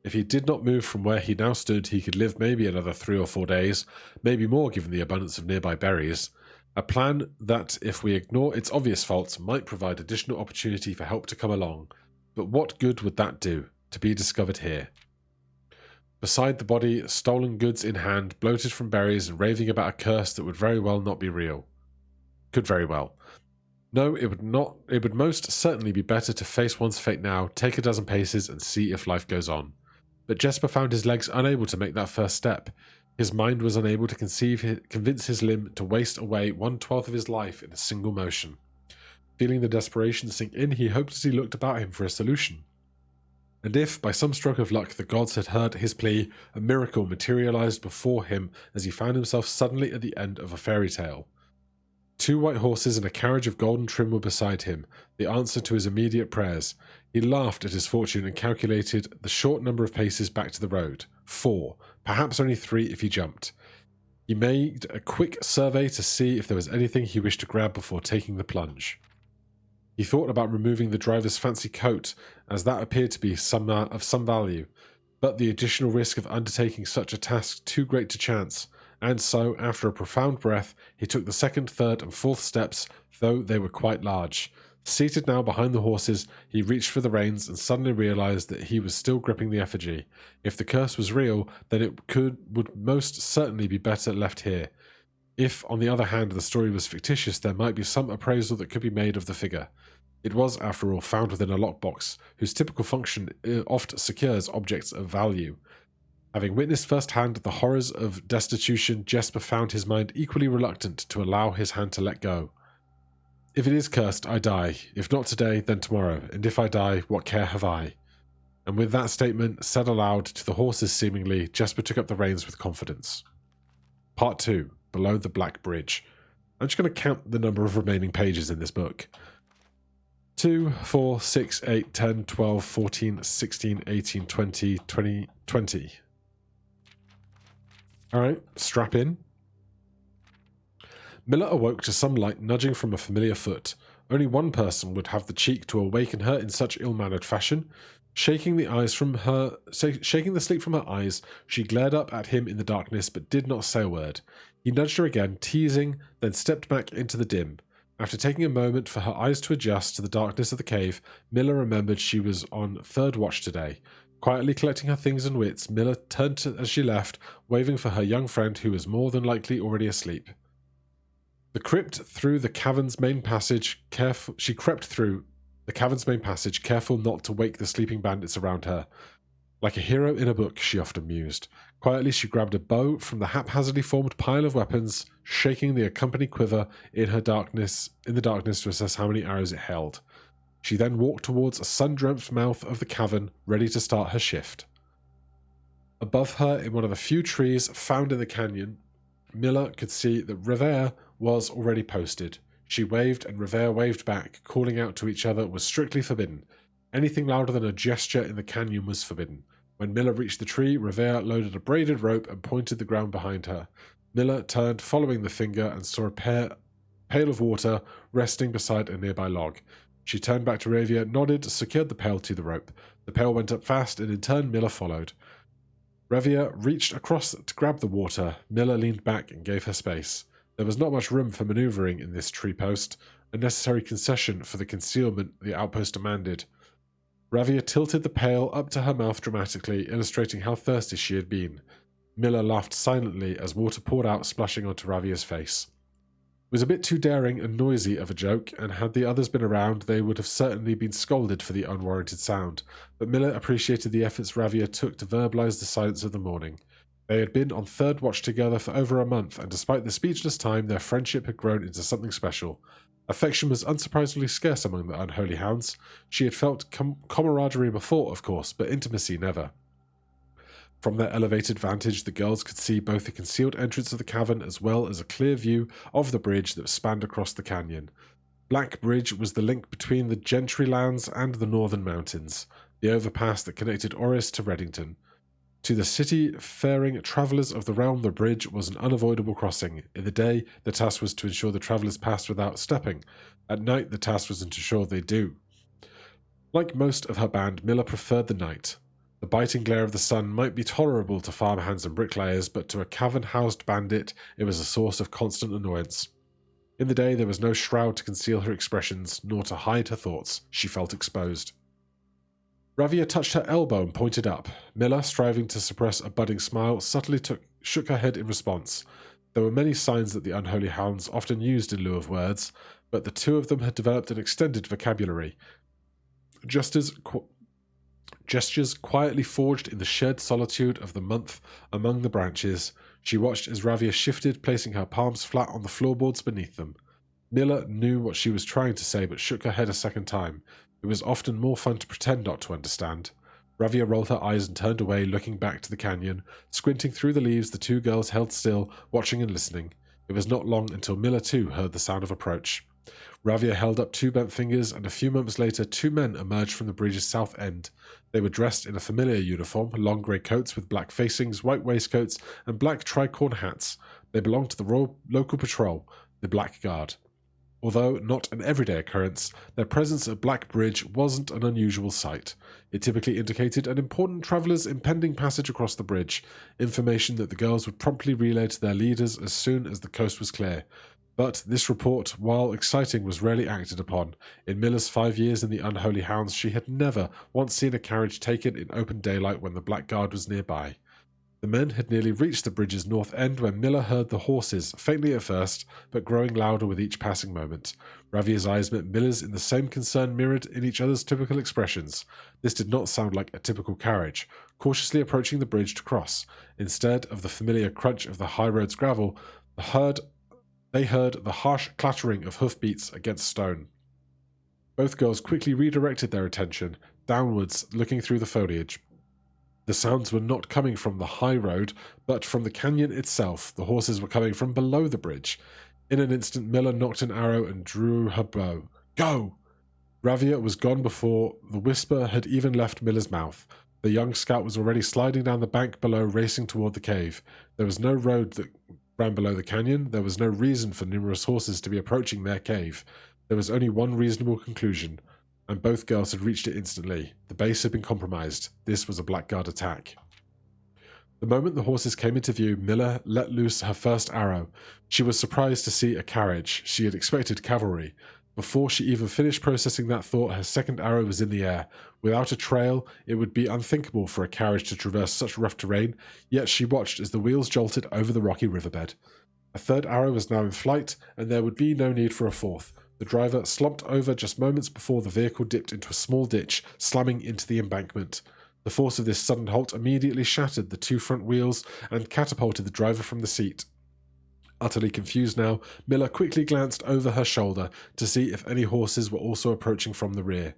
If he did not move from where he now stood, he could live maybe another 3 or 4 days, maybe more given the abundance of nearby berries. A plan that, if we ignore its obvious faults, might provide additional opportunity for help to come along. But what good would that do, to be discovered here? Beside the body, stolen goods in hand, bloated from berries, and raving about a curse that would very well not be real. Could very well. No, it would not. It would most certainly be better to face one's fate now, take a dozen paces, and see if life goes on. But Jesper found his legs unable to make that first step. His mind was unable to convince his limb to waste away 1/12 of his life in a single motion. Feeling the desperation sink in, he hoped as he looked about him for a solution. And if, by some stroke of luck, the gods had heard his plea, a miracle materialized before him as he found himself suddenly at the end of a fairy tale. 2 white horses and a carriage of golden trim were beside him, the answer to his immediate prayers. He laughed at his fortune and calculated the short number of paces back to the road. 4, perhaps only 3 if he jumped. He made a quick survey to see if there was anything he wished to grab before taking the plunge. He thought about removing the driver's fancy coat, as that appeared to be of some value, but the additional risk of undertaking such a task too great to chance, and so, after a profound breath, he took the 2nd, 3rd, and 4th steps, though they were quite large. Seated now behind the horses, he reached for the reins and suddenly realized that he was still gripping the effigy. If the curse was real, then it would most certainly be better left here. If, on the other hand, the story was fictitious, there might be some appraisal that could be made of the figure. It was, after all, found within a lockbox, whose typical function oft secures objects of value. Having witnessed firsthand the horrors of destitution, Jesper found his mind equally reluctant to allow his hand to let go. If it is cursed, I die. If not today, then tomorrow. And if I die, what care have I? And with that statement, said aloud to the horses seemingly, Jesper took up the reins with confidence. Part 2. Below the Black Bridge. I'm just going to count the number of remaining pages in this book. 2, 4, 6, 8, 10, 12, 14, 16, 18, 20, 20. Alright, strap in. Miller awoke to some light nudging from a familiar foot. Only one person would have the cheek to awaken her in such ill-mannered fashion. Shaking the sleep from her eyes, she glared up at him in the darkness, but did not say a word. He nudged her again, teasing, then stepped back into the dim. After taking a moment for her eyes to adjust to the darkness of the cave, Miller remembered she was on 3rd watch today. Quietly collecting her things and wits, Miller turned as she left, waving for her young friend who was more than likely already asleep. She crept through the cavern's main passage, careful not to wake the sleeping bandits around her. Like a hero in a book, she often mused. Quietly, she grabbed a bow from the haphazardly formed pile of weapons, shaking the accompanying quiver in the darkness to assess how many arrows it held. She then walked towards a sun-drenched mouth of the cavern, ready to start her shift. Above her, in one of the few trees found in the canyon, Miller could see that Revere was already posted. She waved, and Revere waved back, calling out to each other was strictly forbidden. Anything louder than a gesture in the canyon was forbidden. When Miller reached the tree, Revere loaded a braided rope and pointed the ground behind her. Miller turned, following the finger, and saw a pail of water resting beside a nearby log. She turned back to Revere, nodded, secured the pail to the rope. The pail went up fast, and in turn Miller followed. Revere reached across to grab the water. Miller leaned back and gave her space. There was not much room for maneuvering in this tree post, a necessary concession for the concealment the outpost demanded. Revere tilted the pail up to her mouth dramatically, illustrating how thirsty she had been. Miller laughed silently as water poured out, splashing onto Revere's face. It was a bit too daring and noisy of a joke, and had the others been around, they would have certainly been scolded for the unwarranted sound, but Miller appreciated the efforts Revere took to verbalize the silence of the morning. They had been on 3rd watch together for over a month, and despite the speechless time, their friendship had grown into something special. Affection was unsurprisingly scarce among the unholy hounds. She had felt camaraderie before, of course, but intimacy never. From their elevated vantage, the girls could see both the concealed entrance of the cavern as well as a clear view of the bridge that spanned across the canyon. Black Bridge was the link between the Gentry lands and the northern mountains, the overpass that connected Orris to Reddington. To the city-faring travellers of the realm, the bridge was an unavoidable crossing. In the day, the task was to ensure the travellers passed without stepping. At night, the task was to ensure they do. Like most of her band, Miller preferred the night. The biting glare of the sun might be tolerable to farmhands and bricklayers, but to a cavern-housed bandit it was a source of constant annoyance. In the day there was no shroud to conceal her expressions, nor to hide her thoughts. She felt exposed. Ravia touched her elbow and pointed up. Miller, striving to suppress a budding smile, subtly shook her head in response. There were many signs that the unholy hounds often used in lieu of words, but the two of them had developed an extended vocabulary. Gestures quietly forged in the shared solitude of the month among the branches. She watched as Ravia shifted, placing her palms flat on the floorboards beneath them. Miller knew what she was trying to say, but shook her head a second time. It was often more fun to pretend not to understand. Ravia rolled her eyes and turned away, looking back to the canyon. Squinting through the leaves, the two girls held still, watching and listening. It was not long until Miller too heard the sound of approach. Ravia held up two bent fingers, and a few moments later 2 men emerged from the bridge's south end. They were dressed in a familiar uniform, long grey coats with black facings, white waistcoats, and black tricorn hats. They belonged to the local patrol, the Black Guard. Although not an everyday occurrence, their presence at Black Bridge wasn't an unusual sight. It typically indicated an important traveller's impending passage across the bridge, information that the girls would promptly relay to their leaders as soon as the coast was clear. But this report, while exciting, was rarely acted upon. In Miller's 5 years in the Unholy Hounds, she had never once seen a carriage taken in open daylight when the Black Guard was nearby. The men had nearly reached the bridge's north end when Miller heard the horses, faintly at first, but growing louder with each passing moment. Ravia's eyes met Miller's in the same concern mirrored in each other's typical expressions. This did not sound like a typical carriage, cautiously approaching the bridge to cross. Instead of the familiar crunch of the high road's gravel, they heard the harsh clattering of hoofbeats against stone. Both girls quickly redirected their attention, downwards, looking through the foliage. The sounds were not coming from the high road, but from the canyon itself. The horses were coming from below the bridge. In an instant, Miller nocked an arrow and drew her bow. Go! Ravia was gone before the whisper had even left Miller's mouth. The young scout was already sliding down the bank below, racing toward the cave. There was no road that ran below the canyon. There was no reason for numerous horses to be approaching their cave. There was only one reasonable conclusion, and both girls had reached it instantly. The base had been compromised. This was a Blackguard attack. The moment the horses came into view, Miller let loose her first arrow. She was surprised to see a carriage. She had expected cavalry. Before she even finished processing that thought, her second arrow was in the air. Without a trail, it would be unthinkable for a carriage to traverse such rough terrain, yet she watched as the wheels jolted over the rocky riverbed. A third arrow was now in flight, and there would be no need for a fourth. The driver slumped over just moments before the vehicle dipped into a small ditch, slamming into the embankment. The force of this sudden halt immediately shattered the 2 front wheels and catapulted the driver from the seat. Utterly confused now, Miller quickly glanced over her shoulder to see if any horses were also approaching from the rear.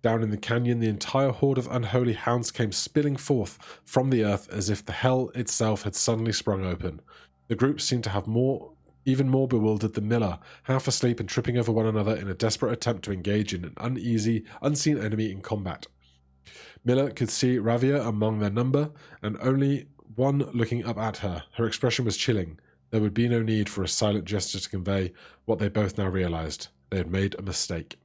Down in the canyon, the entire horde of unholy hounds came spilling forth from the earth as if the hell itself had suddenly sprung open. The group seemed to have even more bewildered than Miller, half asleep and tripping over one another in a desperate attempt to engage in an uneasy, unseen enemy in combat. Miller could see Ravia among their number, and only one looking up at her. Her expression was chilling. There would be no need for a silent gesture to convey what they both now realized. They had made a mistake.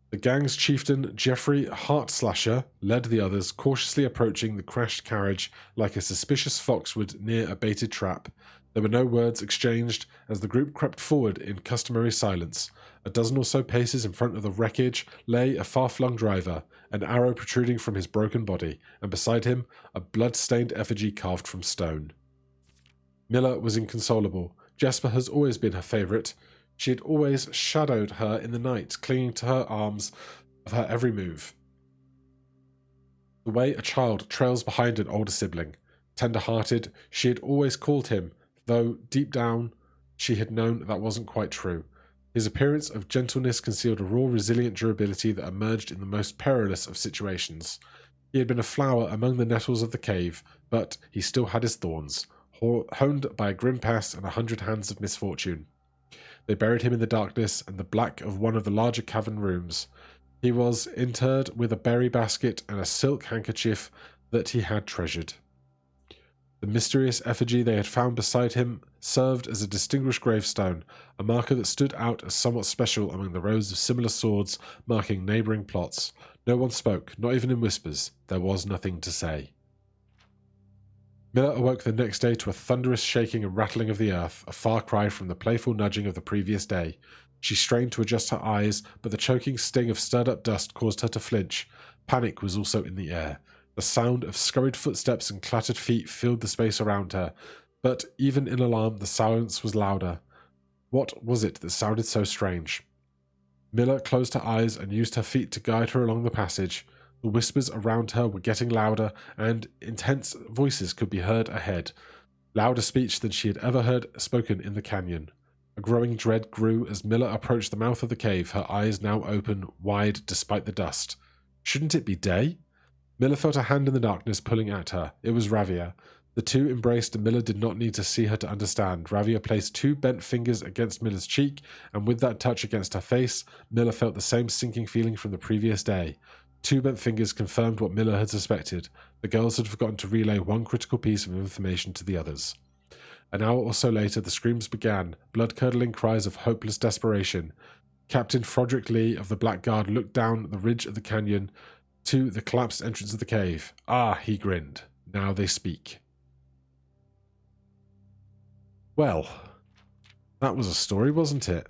The gang's chieftain, Jeffrey Heartslasher, led the others, cautiously approaching the crashed carriage like a suspicious fox would near a baited trap. There were no words exchanged as the group crept forward in customary silence. A dozen or so paces in front of the wreckage lay a far-flung driver, an arrow protruding from his broken body, and beside him a blood-stained effigy carved from stone. Miller was inconsolable. Jasper has always been her favourite. She had always shadowed her in the night, clinging to her arms of her every move. The way a child trails behind an older sibling. Tender-hearted, she had always called him, though deep down she had known that wasn't quite true. His appearance of gentleness concealed a raw, resilient durability that emerged in the most perilous of situations. He had been a flower among the nettles of the cave, but he still had his thorns, honed by a grim past and 100 hands of misfortune. They buried him in the darkness and the black of one of the larger cavern rooms. He was interred with a berry basket and a silk handkerchief that he had treasured. The mysterious effigy they had found beside him served as a distinguished gravestone, a marker that stood out as somewhat special among the rows of similar swords marking neighbouring plots. No one spoke, not even in whispers. There was nothing to say. Miller awoke the next day to a thunderous shaking and rattling of the earth, a far cry from the playful nudging of the previous day. She strained to adjust her eyes, but the choking sting of stirred-up dust caused her to flinch. Panic was also in the air. The sound of scurried footsteps and clattered feet filled the space around her, but even in alarm the silence was louder. What was it that sounded so strange? Miller closed her eyes and used her feet to guide her along the passage. The whispers around her were getting louder, and intense voices could be heard ahead. Louder speech than she had ever heard spoken in the canyon. A growing dread grew as Miller approached the mouth of the cave, her eyes now open wide despite the dust. Shouldn't it be day? Miller felt a hand in the darkness pulling at her. It was Ravia. The two embraced, and Miller did not need to see her to understand. Ravia placed two bent fingers against Miller's cheek, and with that touch against her face, Miller felt the same sinking feeling from the previous day. Two bent fingers confirmed what Miller had suspected. The girls had forgotten to relay one critical piece of information to the others. An hour or so later, the screams began, blood-curdling cries of hopeless desperation. Captain Froderick Lee of the Black Guard looked down the ridge of the canyon to the collapsed entrance of the cave. Ah, he grinned. Now they speak. Well, that was a story, wasn't it?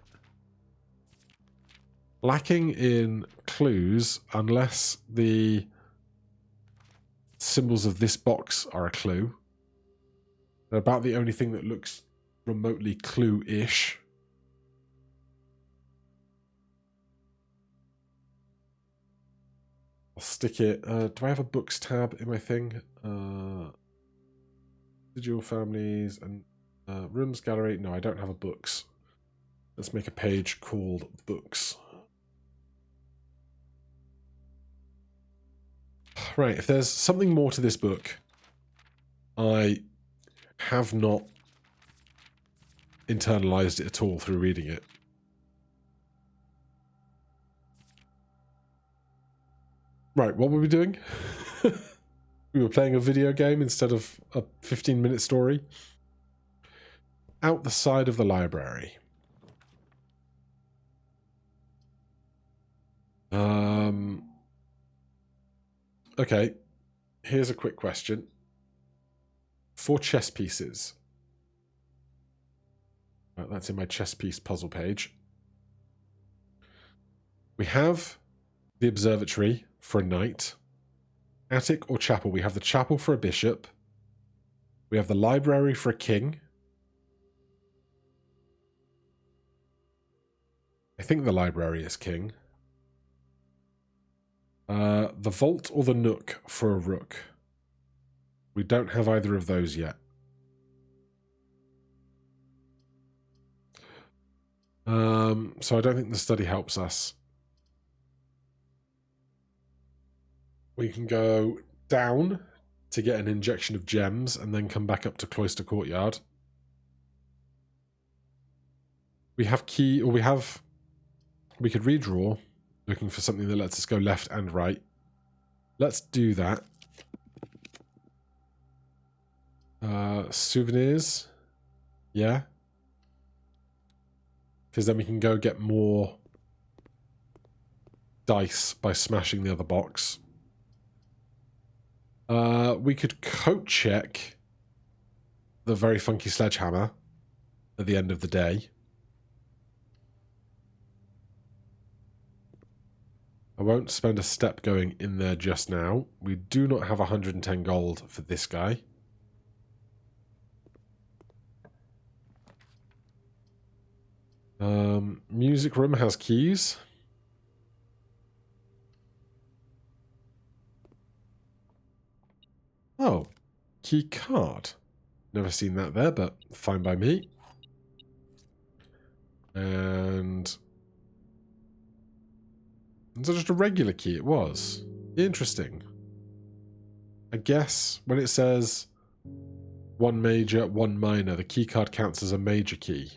Lacking in clues, unless the symbols of this box are a clue. They're about the only thing that looks remotely clue-ish. I'll stick it... do I have a books tab in my thing? Digital families and rooms, gallery. No, I don't have a books. Let's make a page called books. Right, if there's something more to this book, I have not internalized it at all through reading it. Right, what were we doing? We were playing a video game instead of a 15-minute story. Out the side of the library. Okay, here's a quick question. 4 chess pieces. Right, that's in my chess piece puzzle page. We have the observatory for a knight. Attic or chapel? We have the chapel for a bishop. We have the library for a king. I think the library is king. The vault or the nook for a rook. We don't have either of those yet. So I don't think the study helps us. We can go down to get an injection of gems and then come back up to Cloister Courtyard. We have key, or we could redraw, looking for something that lets us go left and right. Let's do that. Souvenirs. Yeah. Because then we can go get more dice by smashing the other box. We could coat check the very funky sledgehammer at the end of the day. I won't spend a step going in there just now. We do not have 110 gold for this guy. Music room has keys. Oh, key card. Never seen that there, but fine by me. And is that just a regular key? It was. Interesting. I guess when it says 1 major, 1 minor, the key card counts as a major key.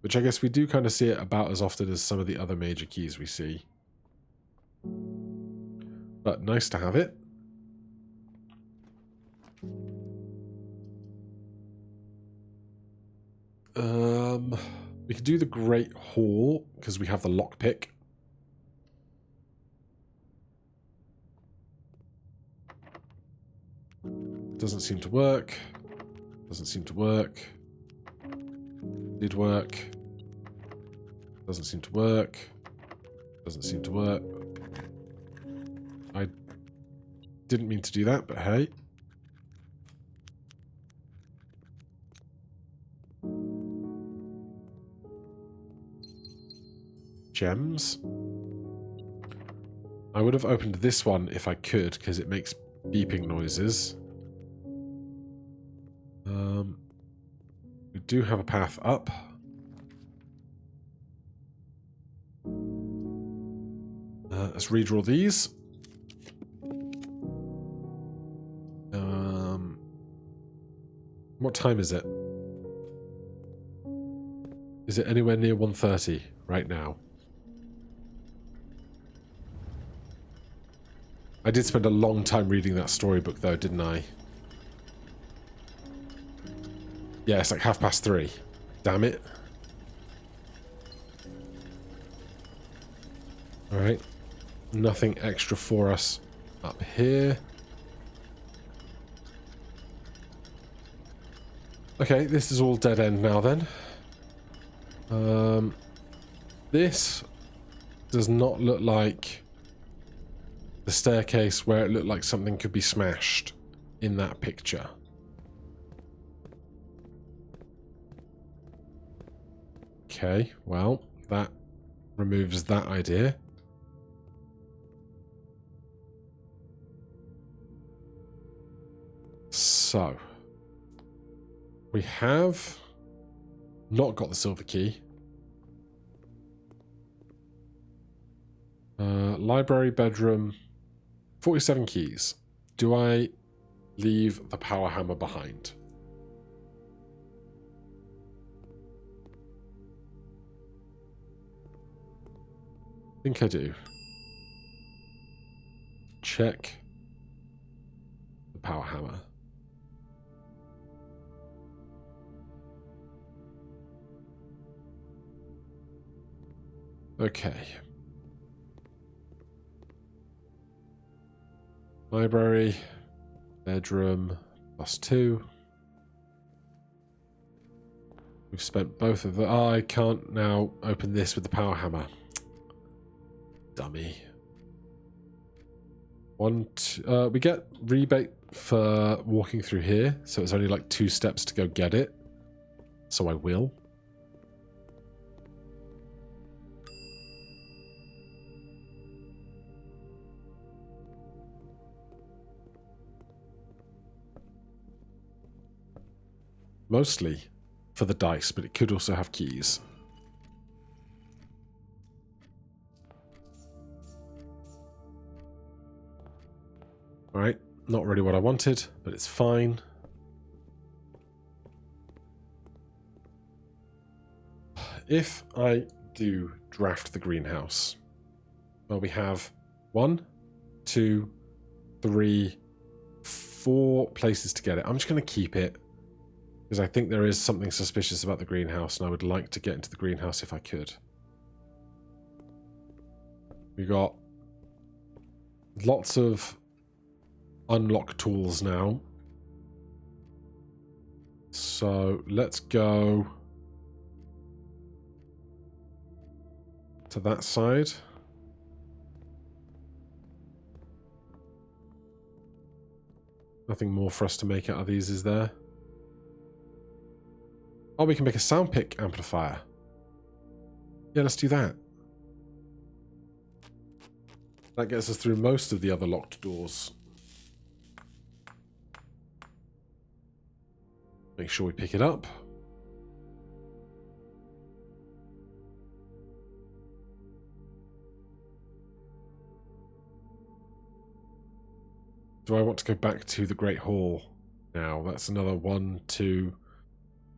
Which I guess we do kind of see it about as often as some of the other major keys we see. But nice to have it. We could do the Great Hall, because we have the lockpick. Doesn't seem to work. Doesn't seem to work. Did work. Doesn't seem to work. Doesn't seem to work. I didn't mean to do that, but hey. Gems. I would have opened this one if I could, because it makes beeping noises. We do have a path up. Let's redraw these. What time is it? Is it anywhere near 1:30 right now? I did spend a long time reading that storybook though, didn't I? Yeah, it's like 3:30. Damn it. Alright. Nothing extra for us up here. Okay, this is all dead end now then. This does not look like the staircase where it looked like something could be smashed in that picture. Okay, well, that removes that idea. So, we have not got the silver key. Library, bedroom, 47 keys. Do I leave the power hammer behind? I think I do. Check the power hammer. Okay. Library, bedroom, +2. We've spent both of them. Oh, I can't now open this with the power hammer. Dummy. We get rebate for walking through here, so it's only like 2 steps to go get it. So I will. Mostly for the dice, but it could also have keys. Alright, not really what I wanted, but it's fine. If I do draft the greenhouse, well, we have 1, 2, 3, 4 places to get it. I'm just going to keep it, because I think there is something suspicious about the greenhouse, and I would like to get into the greenhouse if I could. We got lots of unlock tools now. So let's go to that side. Nothing more for us to make out of these, is there? Oh, we can make a sound pick amplifier. Yeah, let's do that. That gets us through most of the other locked doors. Make sure we pick it up. Do I want to go back to the Great Hall now? That's another 1, 2,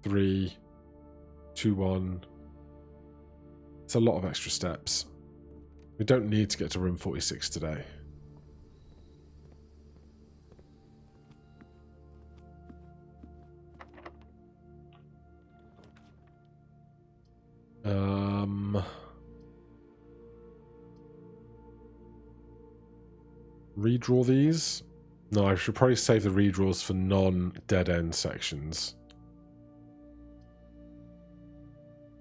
3, 2, 1. It's a lot of extra steps. We don't need to get to room 46 today. redraw these. No, I should probably save the redraws for non-dead end sections.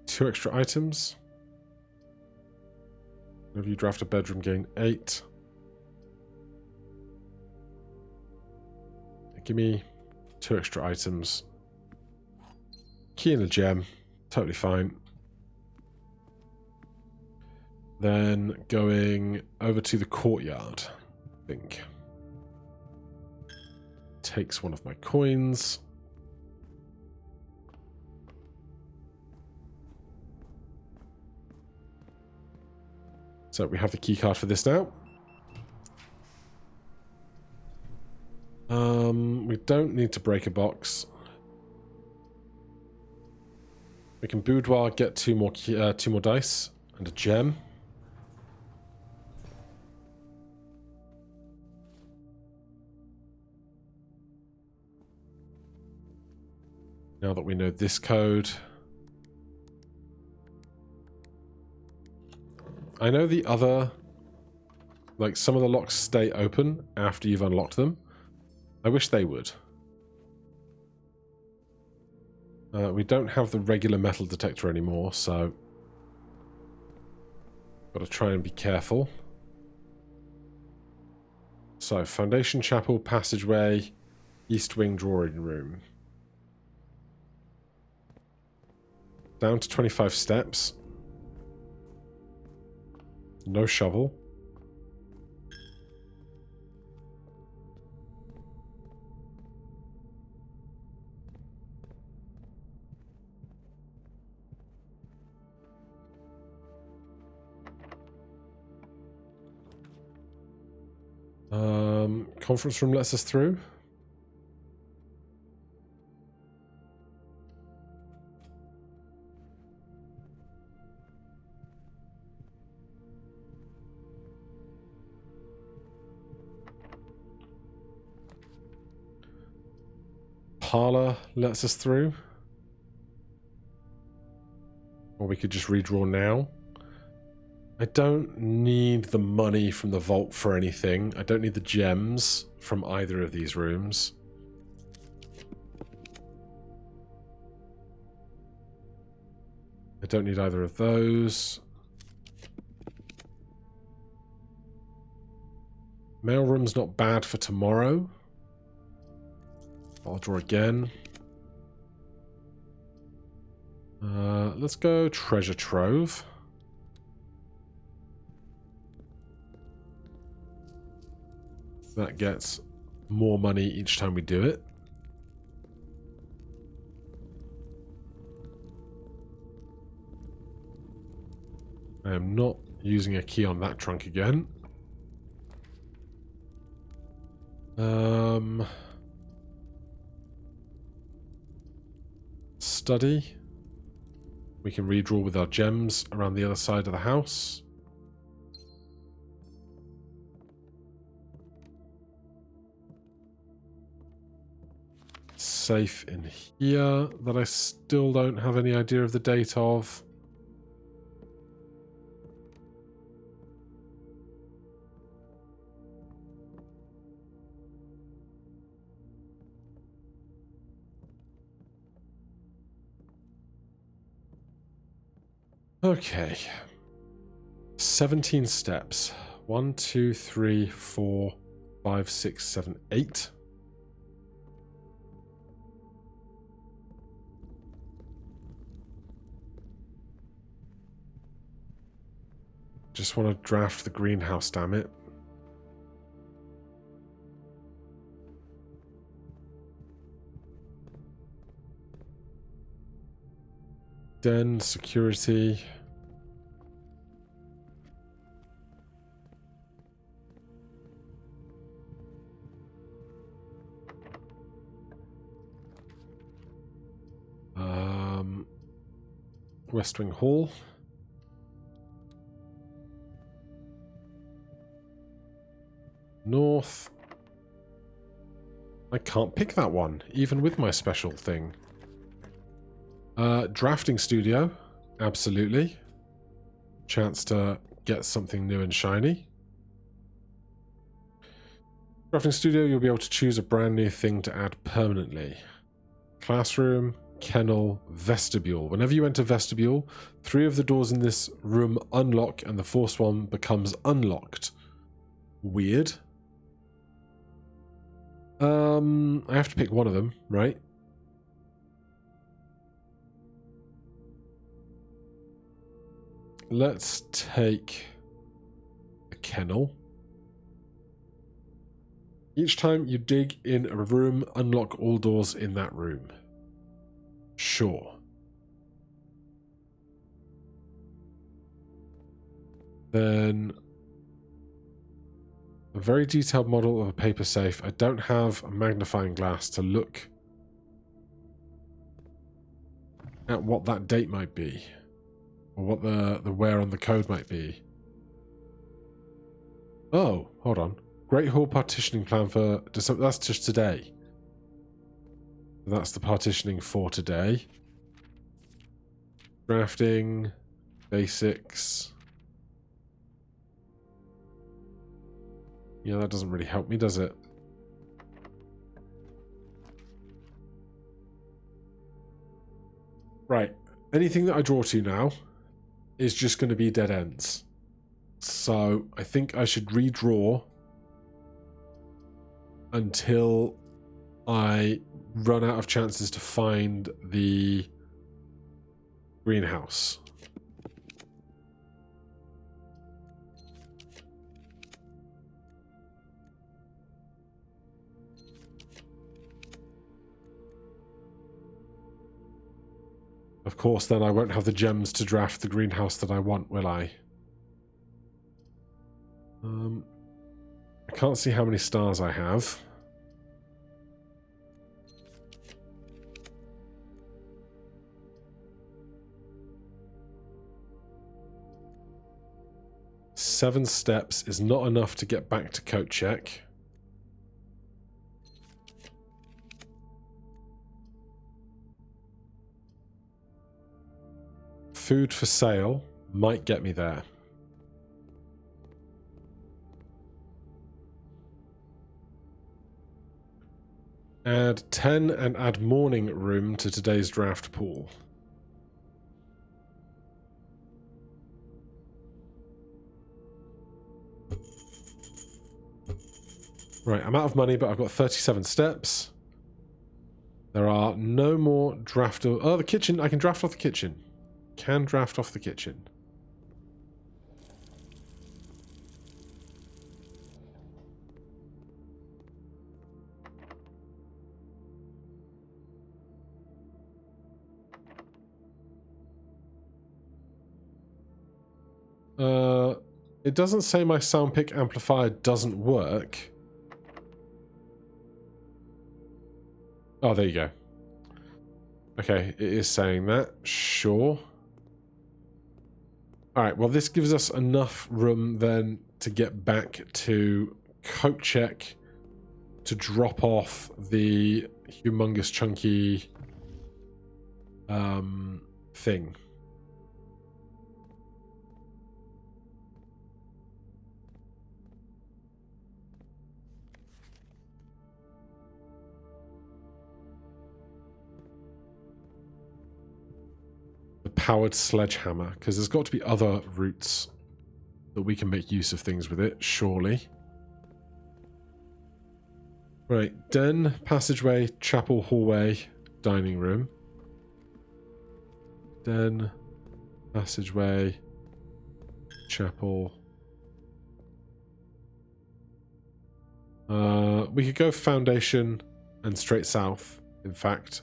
2 extra items. Whenever you draft a bedroom, gain 8. Give me 2 extra items. Key and a gem. Totally fine. Then going over to the courtyard, I think. Takes one of my coins. So we have the key card for this now. We don't need to break a box. We can boudoir, get 2 more dice and a gem. Now that we know this code. I know the other, like some of the locks stay open after you've unlocked them. I wish they would. We don't have the regular metal detector anymore, so got to try and be careful. So, foundation chapel, passageway, east wing drawing room. Down to 25 steps. No shovel. Conference room lets us through. Parlor lets us through. Or we could just redraw now. I don't need the money from the vault for anything. I don't need the gems from either of these rooms. I don't need either of those. Mailroom's not bad for tomorrow. I'll draw again. Let's go treasure trove. That gets more money each time we do it. I am not using a key on that trunk again. Study. We can redraw with our gems around the other side of the house. Safe in here that I still don't have any idea of the date of. Okay. 17 steps. 1, 2, 3, 4, 5, 6, 7, 8. Just want to draft the greenhouse, damn it. Den, security. West Wing Hall. North. I can't pick that one, even with my special thing. Drafting studio. Absolutely. Chance to get something new and shiny. Crafting studio, you'll be able to choose a brand new thing to add permanently. Classroom, kennel, vestibule. Whenever you enter vestibule, 3 of the doors in this room unlock and the 4th one becomes unlocked. Weird. I have to pick one of them, right? Let's take a kennel. Each time you dig in a room, unlock all doors in that room. Sure. Then a very detailed model of a paper safe. I don't have a magnifying glass to look at what that date might be, or what the wear on the code might be. Oh, hold on. Great Hall partitioning plan for December. That's just today. That's the partitioning for today. Drafting, basics. Yeah, that doesn't really help me, does it? Right. Anything that I draw to now is just going to be dead ends. So I think I should redraw until I run out of chances to find the greenhouse. Of course, then I won't have the gems to draft the greenhouse that I want, will I? I can't see how many stars I have. Seven steps is not enough to get back to coat check. Food for sale might get me there. Add 10 and add morning room to today's draft pool. Right, I'm out of money, but I've got 37 steps. There are no more draft... Oh, the kitchen. I can draft off the kitchen. Can draft off the kitchen. It doesn't say my sound pick amplifier doesn't work. Oh, there you go. Okay, it is saying that. Sure. Alright, well this gives us enough room then to get back to coat check to drop off the humongous chunky thing. Powered sledgehammer, because there's got to be other routes that we can make use of things with it, surely. Right, den, passageway, chapel, hallway, dining room. Den, passageway, chapel. We could go foundation and straight south, in fact.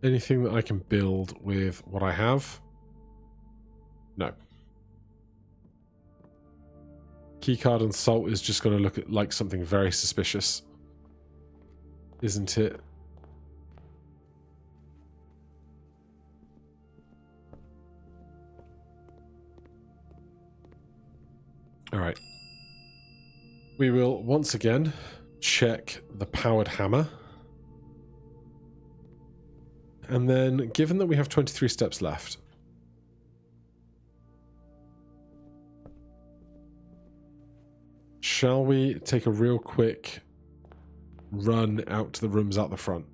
Anything that I can build with what I have? No. Keycard and salt is just going to look at like something very suspicious. Isn't it? Alright. We will once again check the powered hammer. And then, given that we have 23 steps left, shall we take a real quick run out to the rooms out the front?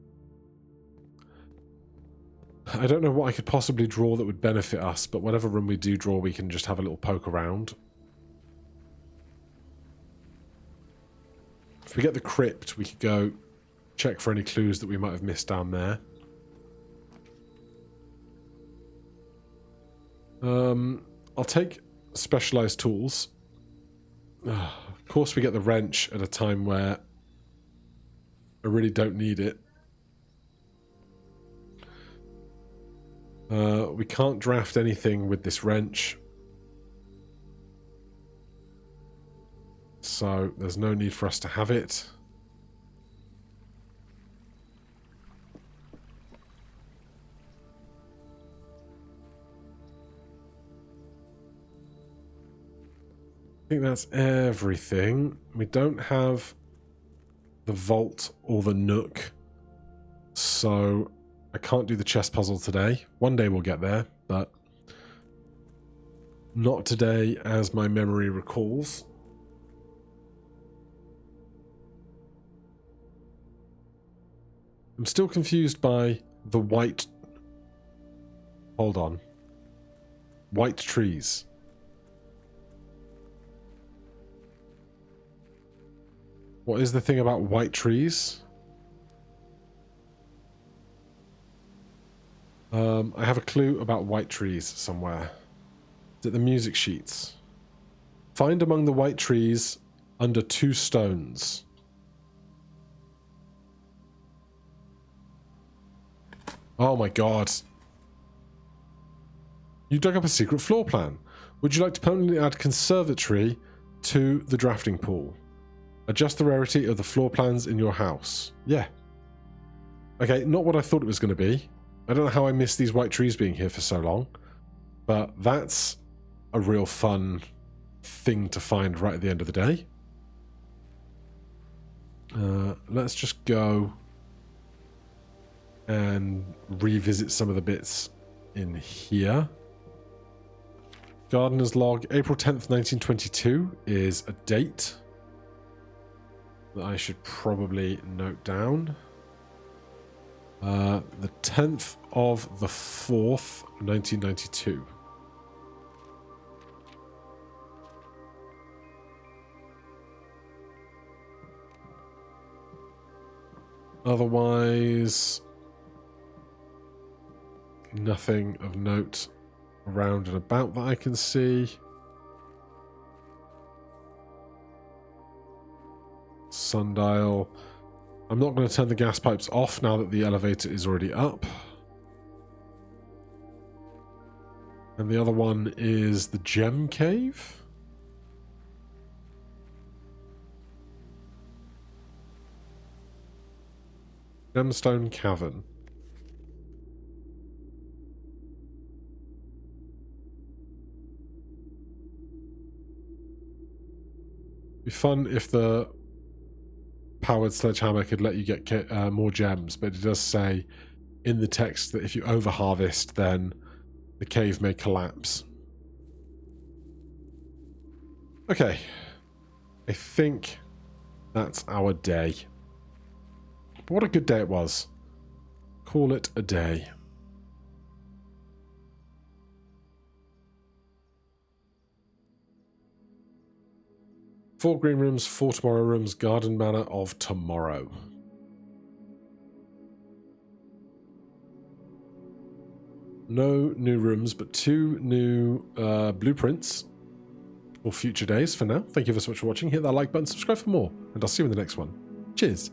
I don't know what I could possibly draw that would benefit us, but whatever room we do draw, we can just have a little poke around. If we get the crypt, we could go check for any clues that we might have missed down there. I'll take specialized tools. Of course, we get the wrench at a time where I really don't need it. We can't draft anything with this wrench. So there's no need for us to have it. I think that's everything. We don't have the vault or the nook, so I can't do the chess puzzle today. One day we'll get there, but not today as my memory recalls. I'm still confused by the white... Hold on. White trees. What is the thing about white trees? I have a clue about white trees somewhere. Is it the music sheets? Find among the white trees under 2 stones. Oh my god. You dug up a secret floor plan. Would you like to permanently add conservatory to the drafting pool? Adjust the rarity of the floor plans in your house. Yeah. Okay, not what I thought it was going to be. I don't know how I missed these white trees being here for so long, but that's a real fun thing to find right at the end of the day. Let's just go and revisit some of the bits in here. Gardener's log, April 10th, 1922 is a date that I should probably note down. The 10th of the 4th, 1992. Otherwise, nothing of note around and about that I can see. Sundial. I'm not going to turn the gas pipes off now that the elevator is already up. And the other one is the gem cave. Gemstone cavern. Be fun if the powered sledgehammer could let you get more gems, but it does say in the text that if you over-harvest, then the cave may collapse. Okay. I think that's our day. But what a good day it was. Call it a day. Four green rooms, 4 tomorrow rooms, garden manor of tomorrow. No new rooms, but 2 new blueprints for future days for now. Thank you so much for watching. Hit that like button, subscribe for more, and I'll see you in the next one. Cheers.